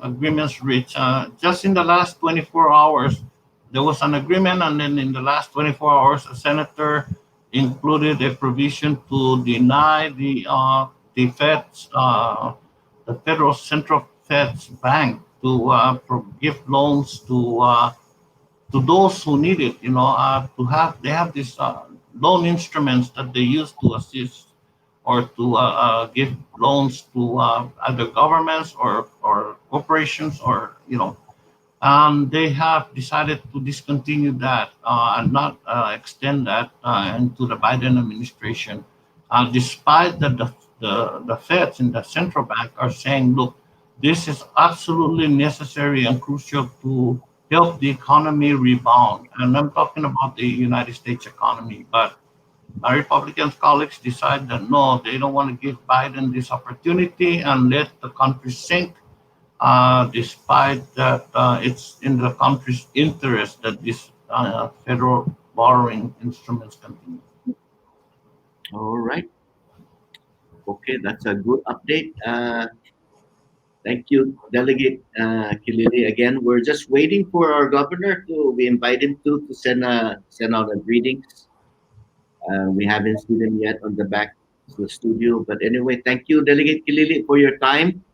agreements reached. Just in the last 24 hours, there was an agreement, and then in the last 24 hours, a senator included a provision to deny the Fed's, the Federal Central Fed's Bank to give loans to those who need it. They have these loan instruments that they use to assist or to give loans to either governments or corporations, or and they have decided to discontinue that and not extend that into the Biden administration, despite that the Feds in the central bank are saying, look, this is absolutely necessary and crucial to help the economy rebound. And I'm talking about the United States economy, but my Republican colleagues decide that no, they don't want to give Biden this opportunity and let the country sink, despite that it's in the country's interest that these federal borrowing instruments continue. All right. Okay, that's a good update. Thank you, Delegate Kilili. Again, we're just waiting for our governor we invite him to send out a greetings. We haven't seen him yet on the back of the studio. But anyway, thank you, Delegate Kilili, for your time.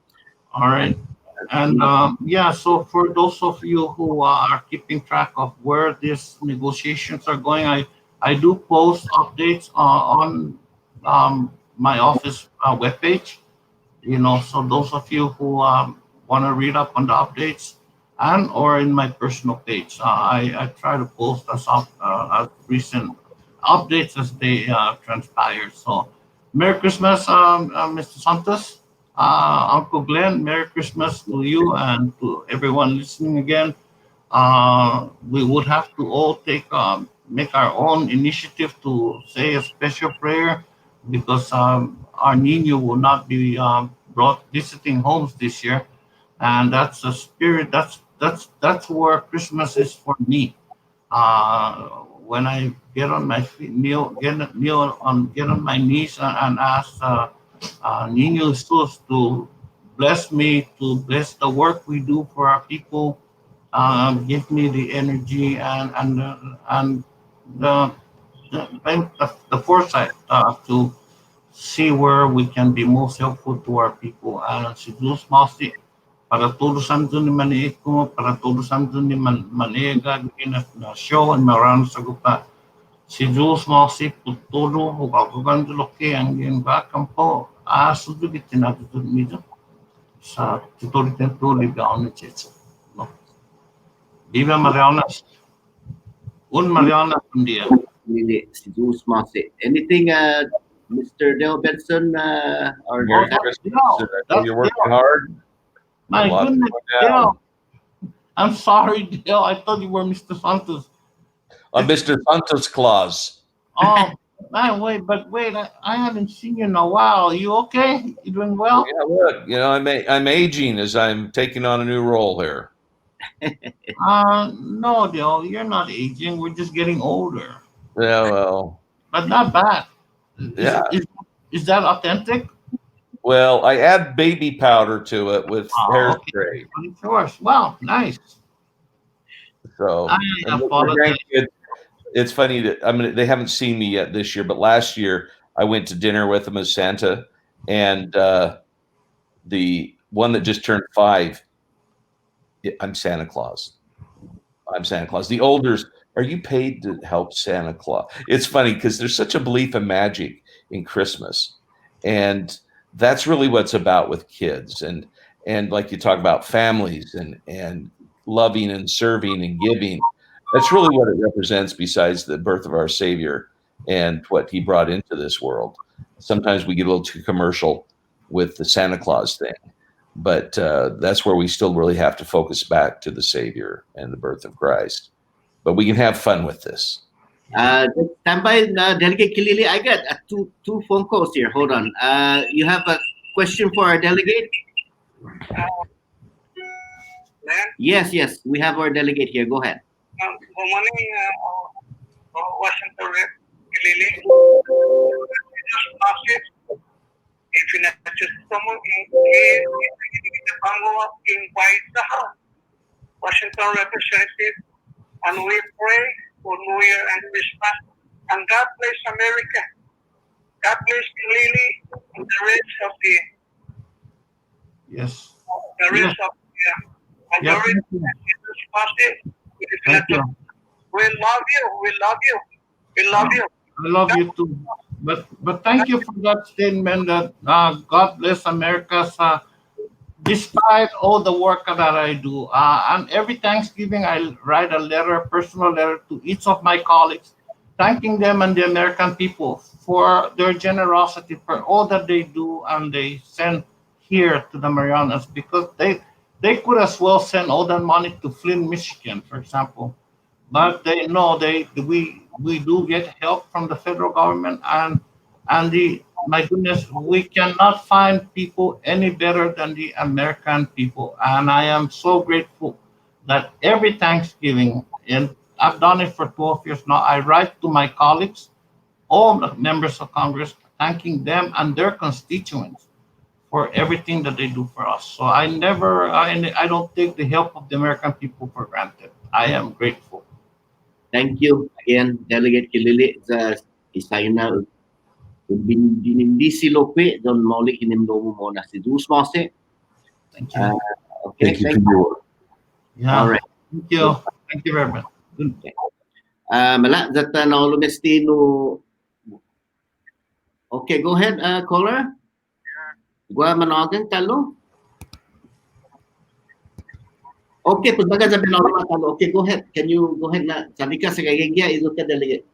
All right. And so for those of you who are keeping track of where these negotiations are going, I do post updates on my office webpage. So those of you who want to read up on the updates, and or in my personal page, I try to post as recent updates as they transpire. So Merry Christmas, Mr. Santos. Uncle Glenn, Merry Christmas to you and to everyone listening again. We would have to all make our own initiative to say a special prayer, because our Nino will not be brought visiting homes this year, and that's the spirit. That's where Christmas is for me. When I get on my feet, get on my knees and ask Nino Jesus to bless me, to bless the work we do for our people, give me the energy and the foresight to see where we can be most helpful to our people. And si Diyos masi, para todos santo ni maniiko, para todos santo ni manega, na show and maran sa gupa. Si Diyos mo si puturo, hukakugan duloke, ang ginbakam po, sudo gitinatutod nito sa tutori templo ligaon ni Checho. No? Viva Marianas. Un Marianas un dia. Really, si Zeus Masi. Anything, Mr. Dale Benson, or Merry that's Christmas. Dale. I know you're working That's hard. My A lot goodness, going down. Dale. I'm sorry, Dale. I thought you were Mr. Santos. I'm Mr. Santos Claus. Oh, man, wait, I haven't seen you in a while. You okay? You doing well? Yeah, look, you know, I'm aging as I'm taking on a new role here. No, Dale, you're not aging. We're just getting older. Yeah, well, But not bad. yeah. Is that authentic? Well, I add baby powder to it with Okay. hairspray. Of course. Wow, nice. So, I and with my apologize. grandkids, it's funny that they haven't seen me yet this year, but last year I went to dinner with them as Santa, and the one that just turned 5, I'm Santa Claus. I'm Santa Claus. The olders, are you paid to help Santa Claus? It's funny because there's such a belief in magic in Christmas, and that's really what's about with kids, and like you talk about families and loving and serving and giving. That's really what it represents, besides the birth of our Savior and what he brought into this world. Sometimes we get a little too commercial with the Santa Claus thing, but that's where we still really have to focus back to the Savior and the birth of Christ. But we can have fun with this. Just stand by, Delegate Kilili. I got two phone calls here. Hold on. You have a question for our delegate? Yes, we have our delegate here. Go ahead. Good morning, Washington Rep. Kilili. If you not just someone in Bango invite the Washington representative, and we pray for New Year and Christmas. And God bless America. God bless Kilili and the rest of the Yes. the rest of and Yeah, the rest thank you. of Jesus Christ. Thank you. We love you. We love you. We love you. I love you too. But thank you for that statement that God bless America. Despite all the work that I do, and every Thanksgiving I write a personal letter to each of my colleagues, thanking them and the American people for their generosity, for all that they do and they send here to the Marianas, because they could as well send all that money to Flint, Michigan, for example. But they know we do get help from the federal government, and my goodness, we cannot find people any better than the American people. And I am so grateful that every Thanksgiving, and I've done it for 12 years now, I write to my colleagues, all the members of Congress, thanking them and their constituents for everything that they do for us. So I don't take the help of the American people for granted. I am grateful. Thank you again, Delegate Kilili. Isa na dinindisi lope don moli kinimdo mo na si Zeus Mose. Thank you. Okay, Thank you for your work. Yeah. All right. Thank you. Thank you very much. Mala zata na olumestino. Okay, go ahead, caller. Gua manawagan talo. Okay, pagbaga sa pinaka talo. Okay, go ahead. Can you go ahead na sabi ka sa kagagya ito ka delegate.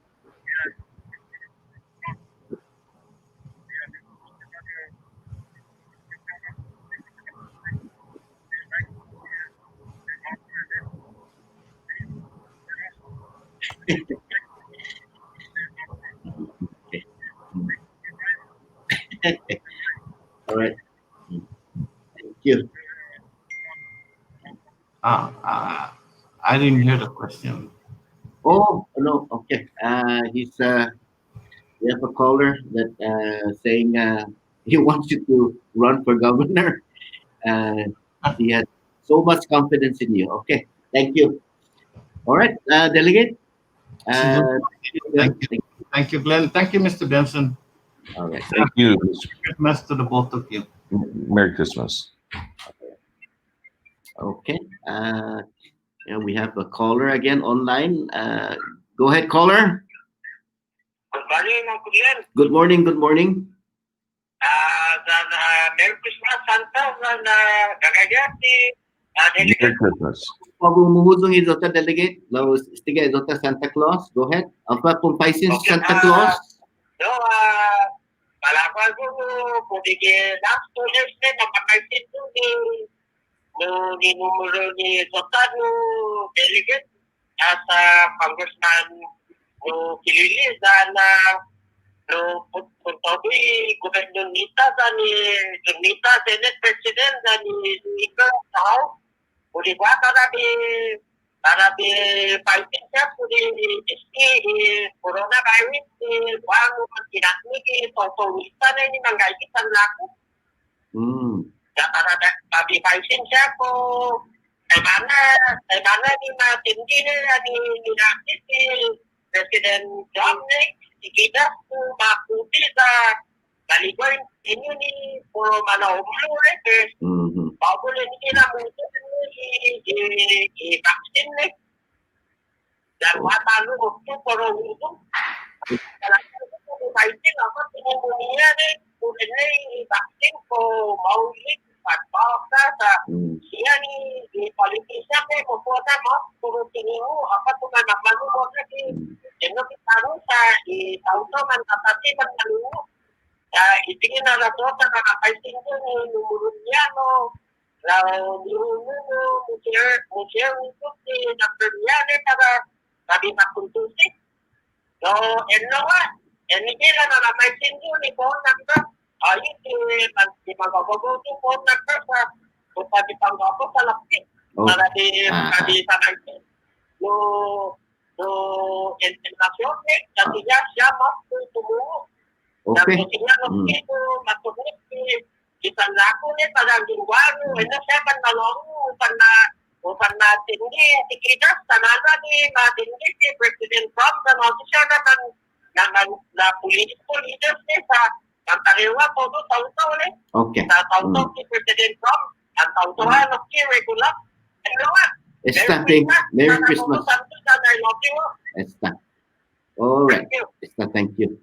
All right. Thank you. I didn't hear the question. Oh no, okay. We have a caller that saying he wants you to run for governor. He has so much confidence in you. Okay, thank you. All right, delegate. Thank you. Thank you, Glenn. Thank you, Mr. Benson. All right. Thank you. Christmas to the both of you. Merry Christmas. Okay. Yeah, we have a caller again online. Go ahead, caller. Good morning, Uncle Glenn. Good morning. Good morning. Merry Christmas, Santa, and Delegate. Merry Christmas. Pag umuhudong idota delegate, law istiga idota Santa Claus. Go ahead. Apa pong paisin Okay, Santa Claus? No, malaman ko kung last 2 years na napakaisin ko ni numero ni Rota no Delegate as Congressman no Kilili na no puntobi Gobernador Nita ni Senate President ni Speaker sa House. O di ba para di fighting siya po di coronavirus di bago magkinatni ki totolista na ini manggayitan lako. Ya para di fighting siya po ay mana ni matindi na ni nakit si President Trump ni kita po makuti sa kaligoy inyo ni po manahumlo bago lang nila mo i-vaccine ni. Dan watalo ko pero ito. Kaya ko fighting ako pneumonia ni kunin ni vaccine ko maulit at baka sa siya ni politician ko po na mo puro tinino apa to na naman mo kasi ano kitaro sa auto man kapati man naluno. Itingin na to sa fighting ko ni numurunyan no. Lao museo untuk di Namperiane para tadi makuntusi. So, ini kira na may sindu ni po nagka. Ayo di magagogo tu po nagka sa upah di panggapo sa lapit. Para di sa nagka. No internasyon kasi siya makutumo. Okay. Tapos siya no matumo isang lako niya parang ginwaro, siya kan malongo, upan na tindi, tikitas, tanana ni matindi si President Trump, na siya na political leaders niya sa pantariwa po to, taon-taon ulit. Okay. Sa taon-taon si President Trump, ang taon-taon of the regular. Ano nga? Merry Christmas. Esta. All right. Esta, thank you.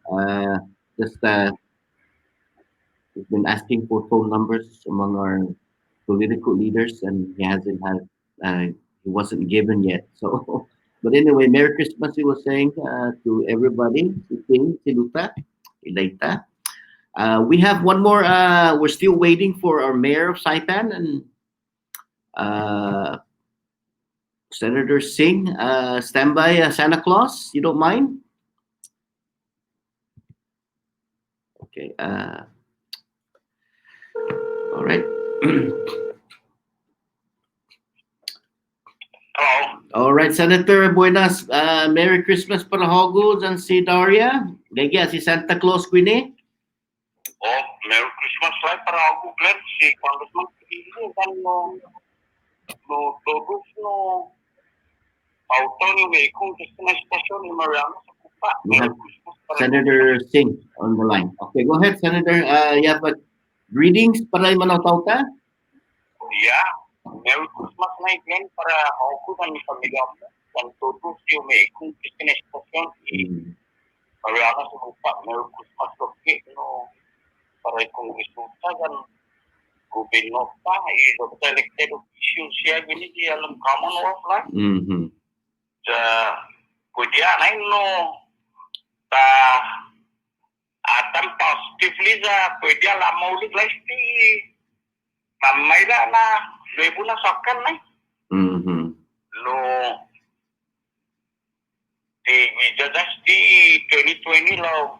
We've been asking for phone numbers among our political leaders, and he wasn't given yet. So, but anyway, Merry Christmas, he was saying to everybody. We have one more. We're still waiting for our mayor of Saipan and Senator Singh. Stand by, Santa Claus. You don't mind? Okay. All right. All right, Senator, buenas. Merry Christmas para Hogos and si Daria. Gaya si Santa Claus Queenie. Oh, Merry Christmas lah para Hogos Glenn si Congressman Kilili dan no todos no auto ni may kung destination ni Mariano sa kupa. Merry Christmas para Senator Singh on the line. Okay, go ahead, Senator. You have a greetings para Manawtauta? Yeah, Merry Christmas na again para ako dan pamilya mo. Dan todos yung may kung destination Mariana sa kupa. Merry Christmas okay, no. Para kung resulta dan gobyerno pa, elected officials siya gini di alam Commonwealth lang. Sa pwede na no ta atam positively sa pwede alam maulit lang si mamay na lebo na sakan na. No di 2020 lo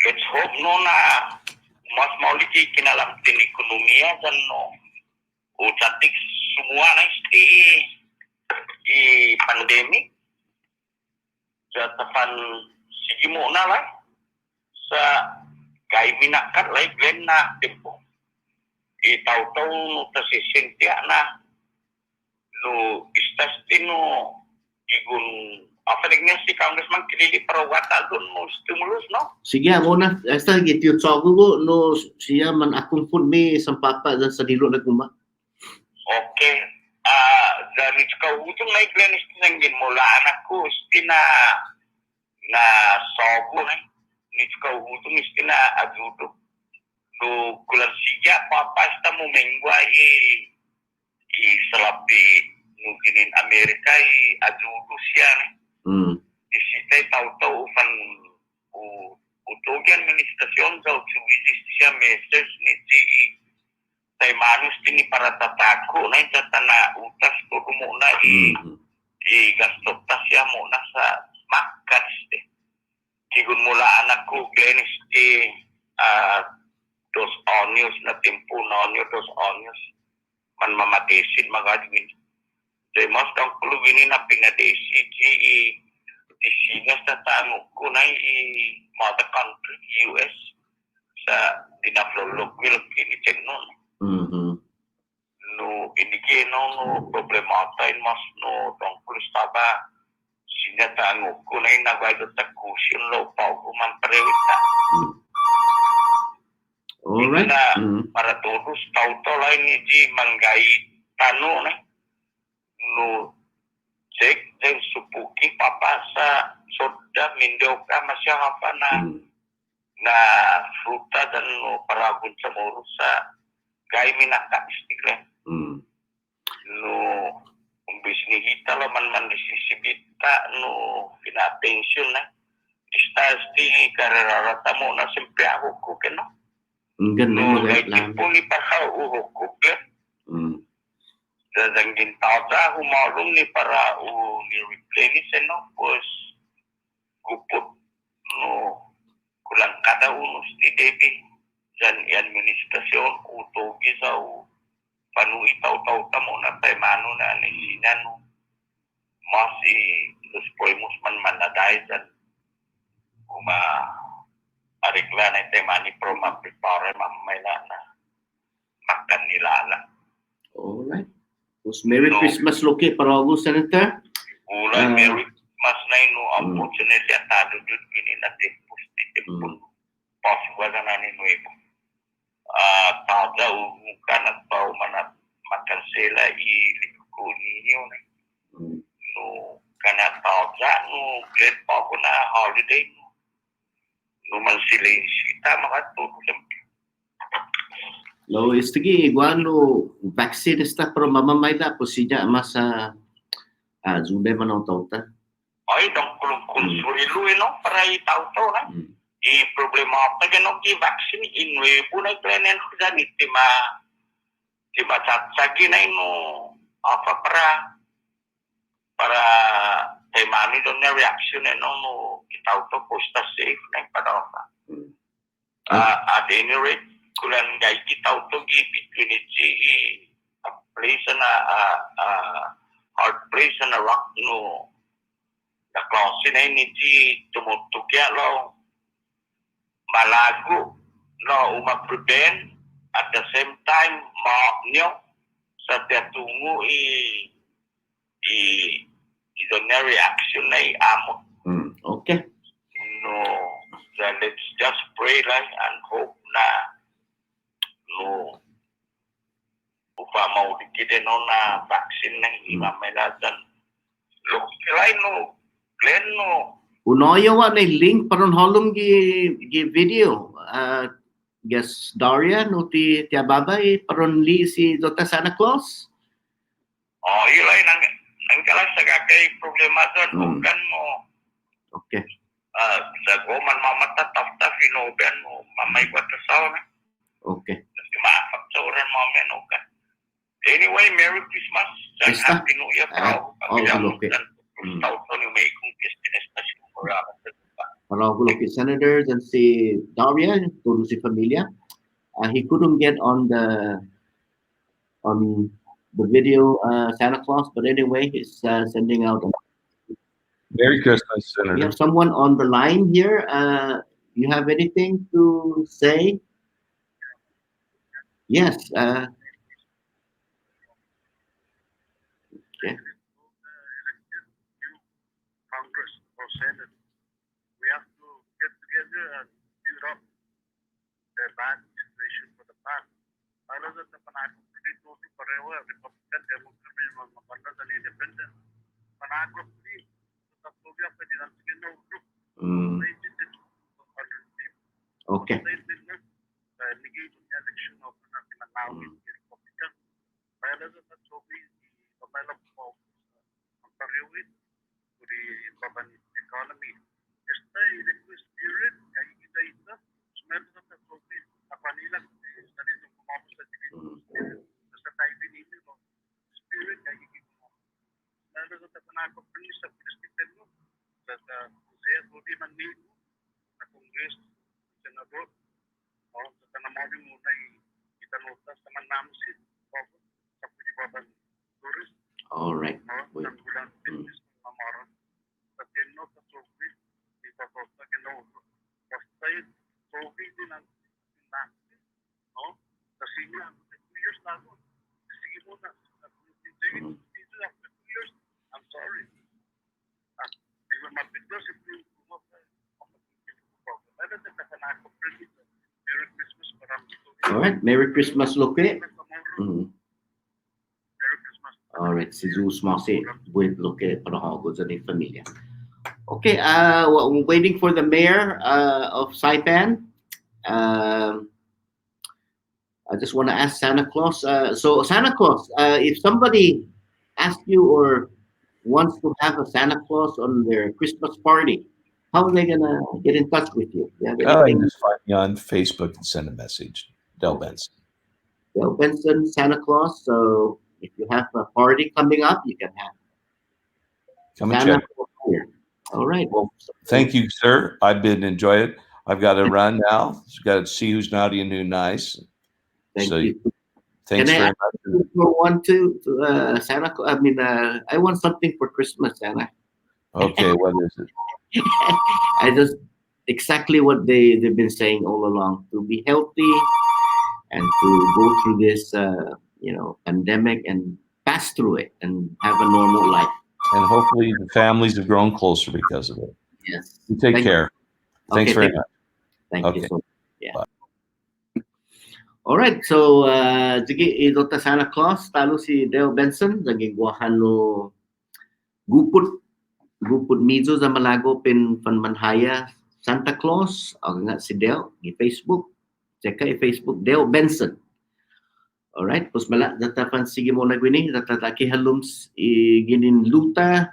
let's hope no na mas maulit kinalam din ekonomiya dan no ucatik semua na di pandemi sa tapan sige mo na lang sa kay minakat lay glen na tempo itaw-taw no tasisentya na no istastino igun afalig niya si Congressman Kilili para wata doon no stimulus no. Sige, muna. Esta gitu so ko no siya man akong food ni isang papa sa dilo na kuma. Okay. Dari kahutong na iglenis tinanggin mula anak ko, istina na sobo na. Nits kahutong istina adudo. No kulang siya, papasta mo mengwa salapi nuginin Amerika adudo siya na. Isitay tau-tau fan utogian administrasyon sa utuwisis siya message ni tay manus tini para tatako na tatana utas ko muna gastos siya muna sa makas sigun mula anak ko glenis dos onios na timpo na onyo dos onios man mamatisin magadwin tay mas kang kulugini na pingadesi di sinas na tango ko na mother country US sa dinaflolog will kinitin nun. No inigay no problemata in mas no tungkol staba sinatango ko na nagwado ta cushion lo pa ko man prewita. Alright. Para todos tauto lain ni manggai tanu na no cek dan supuki papa sa soda mindoka masyarakat na fruta dan no paragun sa moro sa gay minaka istigle no umbis ni hita lo man disisibita no pina-attention na istasti kararata mo na siyempre ako ko keno no like po ni pasao ko ke dadangin tao sa humalong ni para ni replenish no pues kupot no kulang kada unos ni Devi dan administrasyon utogi sa panui tau-tau tamo na tayo mano na nisinan no mas los poemos man manaday dan kuma arigla na tayo mani pro ma-prepare mamay na makan nilala. Alright. Merry Christmas, Loki, para August, Senator. Merry Christmas na ino. Unfortunately, atado dun gini natin positive possible na nanin nuevo. Tada umukan at pao makansela iliko ninyo. No, kana tada, no, great pa ako na holiday. No, man sila yung sita, makatulog. Lo istigi igualo vaccine esta pero mamamay da po siya masa zumbe manong tauta. Ay dong kulung surilu no para itauto na. Problema pa gano ki vaccine inwe po na plenen ko ganit tima tsagi na no apa para mani don na reaction no kitauto posta safe na para at any rate kulan gay kita utogi between a place and a hard place and a rock no the Claus na ini tumutugya lo malago no prevent at the same time nyo sa tiyatungo the reaction na amo. Okay. No, let's just pray like and hope na no upa mau dikide no na vaksin na imameladan lo kilay no glen no unoyo wa na link paron holong gi video guess Daria no ti ababay paron li si Dota Santa Claus ilay nang kalas sa kay problema don kan mo okay sa goman mamata tafta finoben mo mamay kwata saw na okay maafak sa oran moment okay. Anyway, Merry Christmas and Happy New Year para Loki senators and si Daria to si familia he couldn't get on the video Santa Claus but anyway he's sending out Merry Christmas, Senator. We have someone on the line here you have anything to say? Yes. Okay. Congress or Senate, we have to get together and build up the land situation for the past. I know that the Camacho pareho Mm. Okay. All right. Wait. Mm. Mm. All right. Merry Christmas, Loke. Mm. All right. Si Zeus Masi, buwit Loke para ako sa ni familia. Okay. We're waiting for the mayor of Saipan. I just want to ask Santa Claus. So Santa Claus, if somebody asks you or wants to have a Santa Claus on their Christmas party, how are they gonna get in touch with you? You have You anything? just find me on Facebook and send a message. Del Benson. Well, Benson, Santa Claus. So if you have a party coming up, you can have Come and Santa check. Claus here. All right. Well, thank you, sir. I've been enjoying it. I've got to run now. Got to see who's naughty and who's nice. Thank So you. thanks Can I very ask much. you for one to Santa Claus? I mean, I want something for Christmas, Santa. Okay, what is it? I just exactly what they've been saying all along: to be healthy and to go through this, pandemic and pass through it and have a normal life. And hopefully the families have grown closer because of it. Yes. You take care. Thanks very much. Thank Okay. you so much. Yeah. Bye. All right. So, sige, Dr. Santa Claus, talo si Del Benson, nagigwahan no gupud mizo sa malago pin panmanhaya Santa Claus, o nga si Del, i-Facebook. Check ka i-Facebook, Del Benson. Alright, pos mala datapan sige mo na gwini datataki halums ginin luta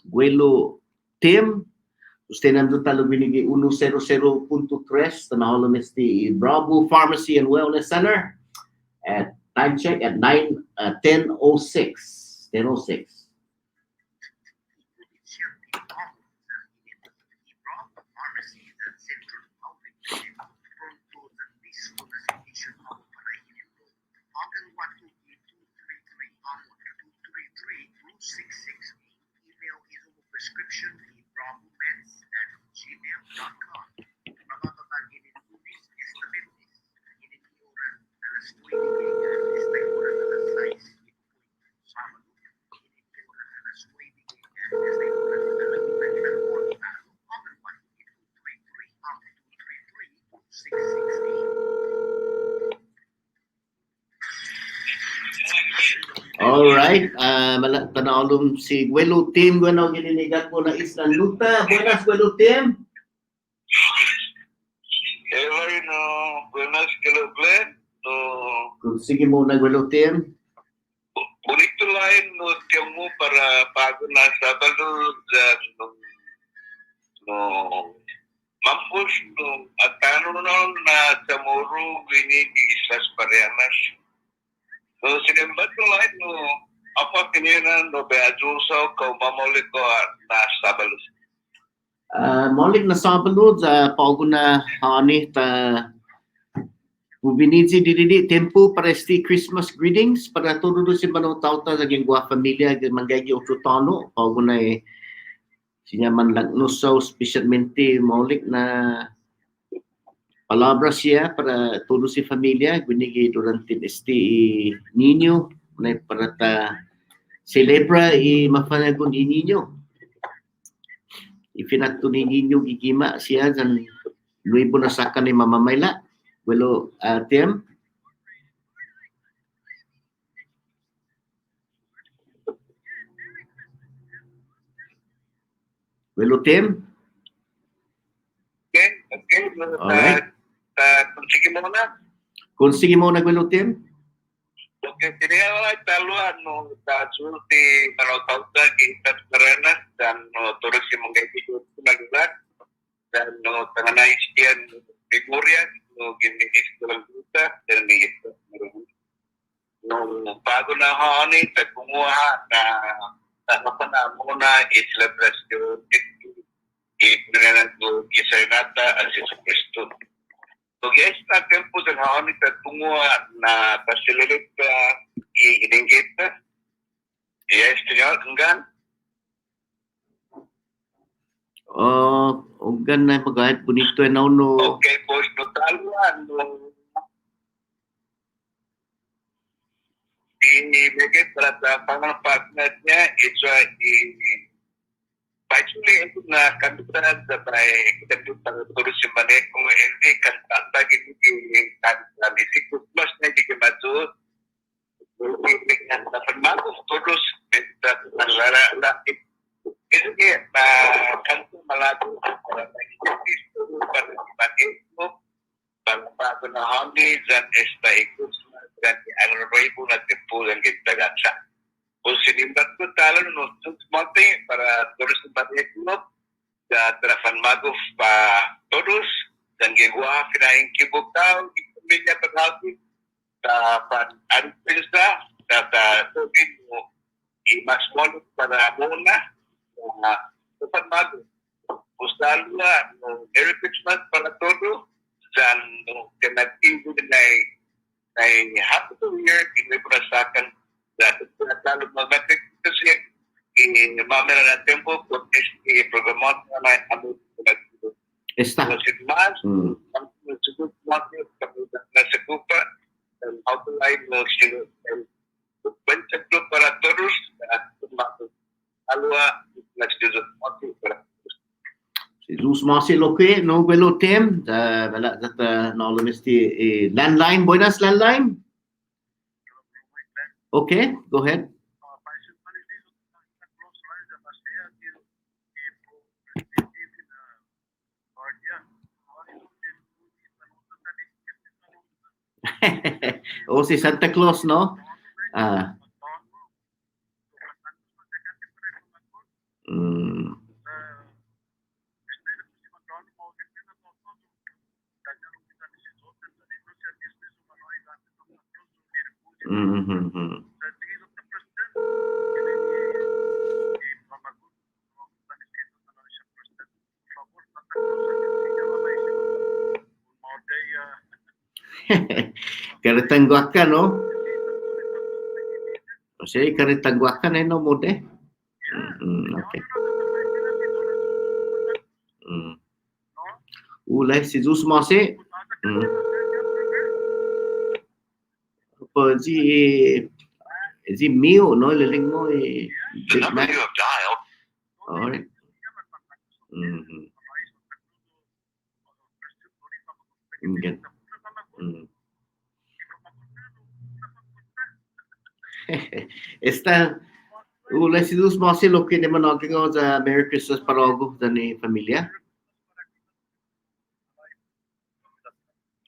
guelo Tim sustenan do talo gwini 100.3 tanaholo ti Bravo Pharmacy and Wellness Center at time check at 10:06. Prescription gmail.com. All right, tanawalum si Guelo Tim Gueno gininigat mo na Isla Luta. Buenas Guelo Tim. Hello, buenas Glenn. Kung sige mo na Guelo Tim. Bonito lain no tiamo para pago na Sabalo no mampus no atano no na tamoro gini di islas pareanas. So sinembat ko lain no apa kininan no beajuso ko mamoli ko na Sabalo. Molik na Sabalo sa pago na hani ta Bubinizi didi tempo para esti Christmas greetings para todo si manotauta sa gingwa familia manggagi ututano pago na sinyaman lang no so specialmente molik na palabra siya para todo si familia binigay durante este niño na para ta celebra mafanagon niño ifinato ni niño gigima siya san nuibo na saka ni mamamayla Well, Tim? Well, Tim? Okay, Alright. sige mo na. Kung sige mo nagwelo Tim. Okay, tinihawa taluan no sulti manotauta kita karena dan turut si mengkaji nagulat dan tengah istian Gregorio gini istilah Rota dan itu bago na hani kumuha na apa na celebration ibnunan ko Isenata ang Jesus Cristo. So guys, na tempo sa hani kumuha na facilitate i-Delegate. Yes, Señor, hanggang Ugan na pagkahit bonito na no. okay, boys, notaluan i-Delegate para sa pangapagnat niya, it's actually ito na kandutan sa kandutan turut si Manek kung hindi kantata gini kandutan isi Christmas na di Camacho na pagmago todos naglara na ito kaya kanto malago para nag-iisto para si Manek para bago na hangin dan esta Christmas dan ang rebo na tempulan kita sa o sinimbat ko talo no monte para todos Manek trafan magos pa todos dan giwa kinaing kibuktaw pamilya paghabi pan anpilsa data tubig mo imas mo para muna trafan magos ustalwa no Merry Christmas para todo dan connecting na happy new year iniburasakan dahil talo magmatik kasi mamera na tempo kung i-programot na ano Esta. Mas ang sugot natin na sa grupa and how to live no sino Benson para todos at alwa na sugot natin para Jesus masi loke no gwelo Tim. Wala data na mesti landline. Buenas landline. Okay, go ahead. O si Santa Claus, no? Karetangguakan, no? Kasi karetangguakan no mode. Okay. Ulay si Jesus masi. Apa si Mio, no? Liling mo the number you have dialed. Alright. Ingat. Esta ulay si Jesus masi lo que de managing o sa Merry Christmas parogo sa ni familia.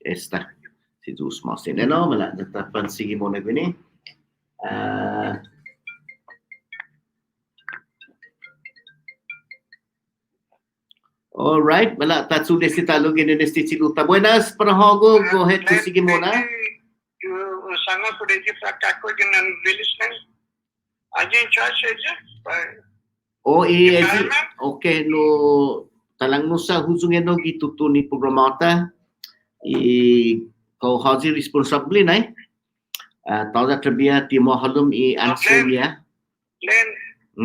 Esta si Jesus masi no mala datapan sige mo na gini. All right, wala tatsude si talo ginenesti Chiluta. Buenas parahogo, go ahead to sige mo na. Sana po din sa kako din ang release na. Ajin charge aja. O okay no talang no sa huzungin no gituto ni programata kau haji responsable na tawda trabia ti mo halum answer ya. Len.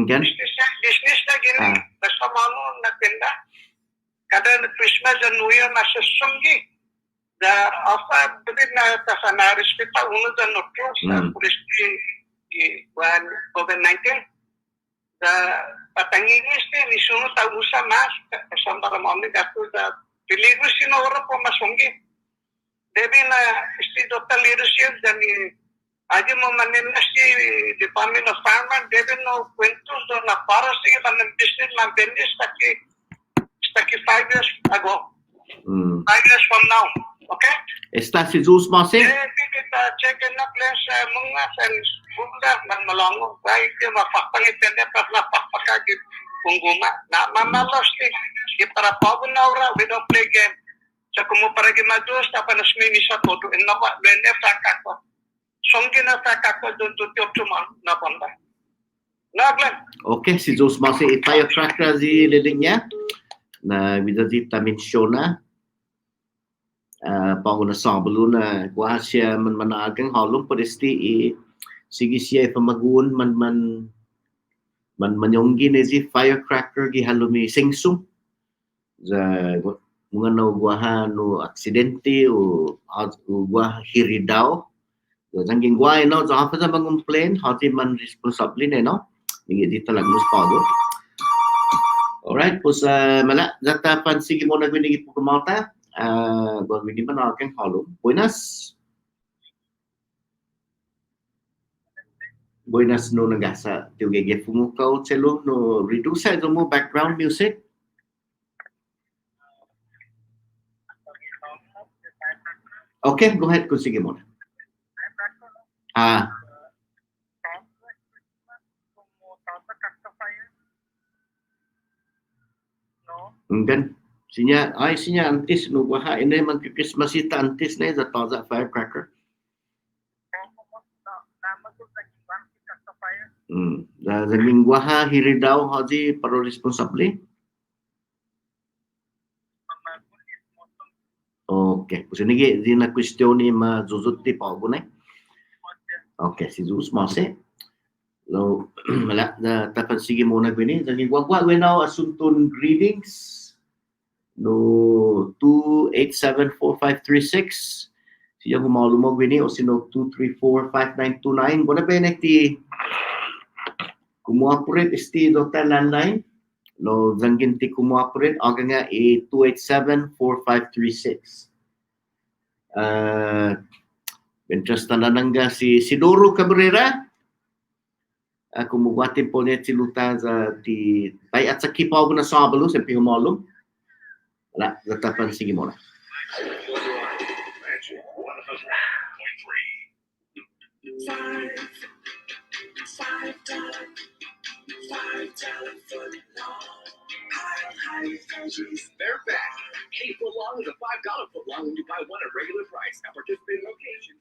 Kan? Business na gini. Basta mano na tenda. Kada Christmas and New Year na sesunggi. Da apa bibit na tasana respeta uno da notro sa polisti when COVID-19 da patangigis ni suno ta usa mas sambara mamni gato da peligro sino ora po masunggi debi na isti total leadership dan aje mo manen na si Department of Farmer debi no cuentos do na para si kan business na business taki 5 years ago Hmm. 5 years from now. Okay? Está si Zeus Masi? Kita check and up lang sa mga sa bunda man malango. Dahil yung mapapangit na papakagit kung guma. Na mamalos ni para pawon na ora, we don't play game. Sa kumo para gimadus na panasmini sa todo in nawa bene sakako. Songgi na sakako doon tutyo tuman na banda. Naglan. Okay, si Zeus Masi firecracker si linya na vidazita mensiona pangu na sablo na kuha siya man managang halong podesti sige siya pamagun man manyonggi na si firecracker gi halumi sengsung za mga nauguahan no aksidente o gua hiridao zangging gua no za apa sa mangumplain hati man responsable no ngi di talag mus pago. Alright, pues mala data pan sige mo na gwini po kumata gua gwini man aking halo. Buenas no nagasa tiugege fumukaw chelo no reduce ito mo background music. Okay, go ahead kung sige mo na. Gan sinya antis no gua ini man Christmas ita antis na za taza firecracker. Da minggu ha hiridao haji para responsable. Okay, pues ini di na questione ma zuzutti pa bunay. Okay, si Zeus Mase. Lo mala na tapan sige muna gwini dali wagwa wenaw asuntun greetings no 2874536 siya humalumo gwini o sino 2345929 bona benekti kumuapuret isti dota landline no zanginti kumuapuret aga nga 2874536 Mientras tanananga si Sidoro Cabrera kumuwatin po niya siluta sa ti tay at sa kipaw na sabalo sa pihumalom wala zatapan sige mo na They're back. Any foot long is a $5 foot long when you buy one at regular price at participating locations.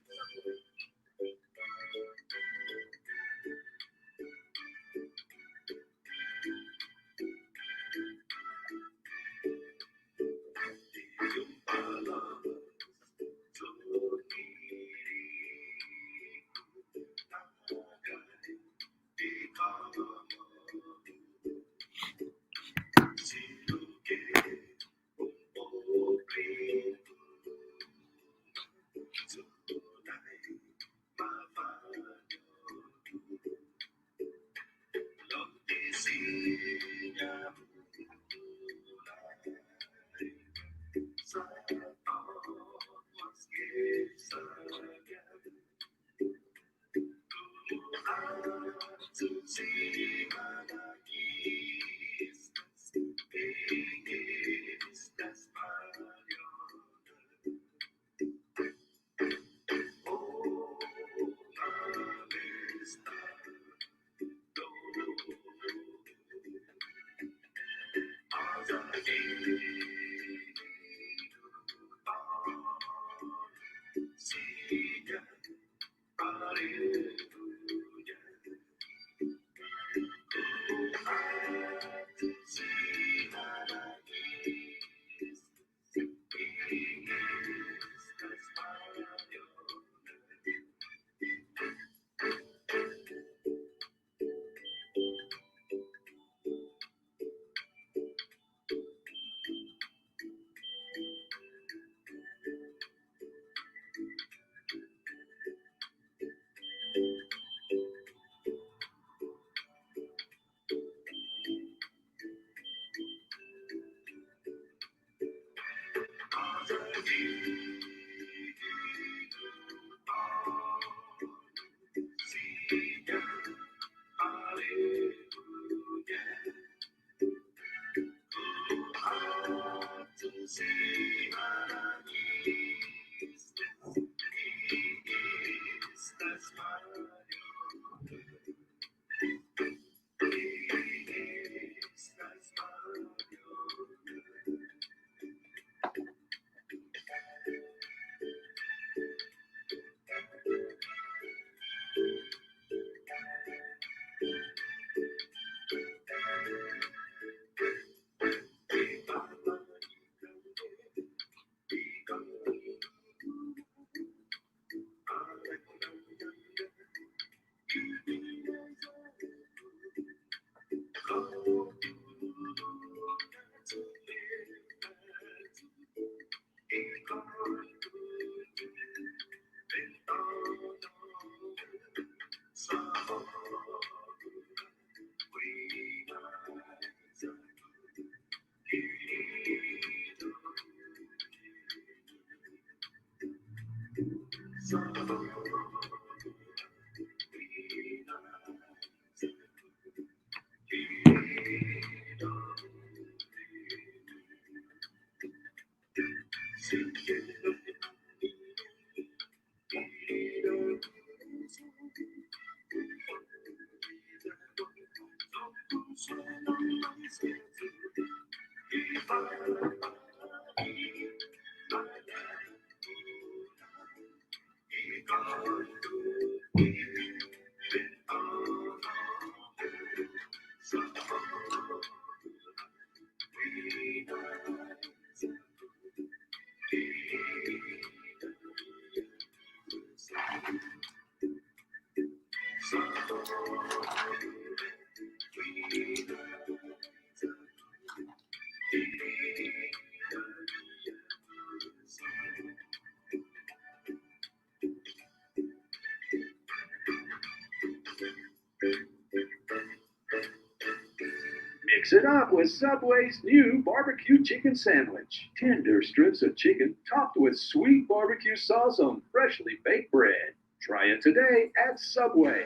Mix it up with Subway's new barbecue chicken sandwich. Tender strips of chicken topped with sweet barbecue sauce on freshly baked bread. Try it today at Subway.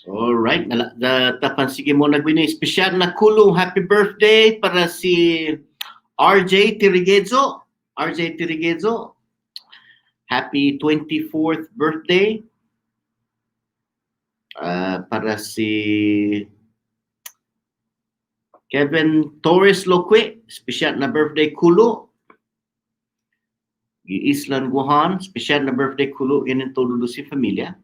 Alright, tapansige mo nagbini espesyal na kulong happy birthday para si RJ Tirigezo. RJ Tirigezo, happy 24th birthday. Para si Kevin Torres Loque, espesyal na birthday kulo. Islan Guhan, espesyal na birthday kulo inin todo si familia.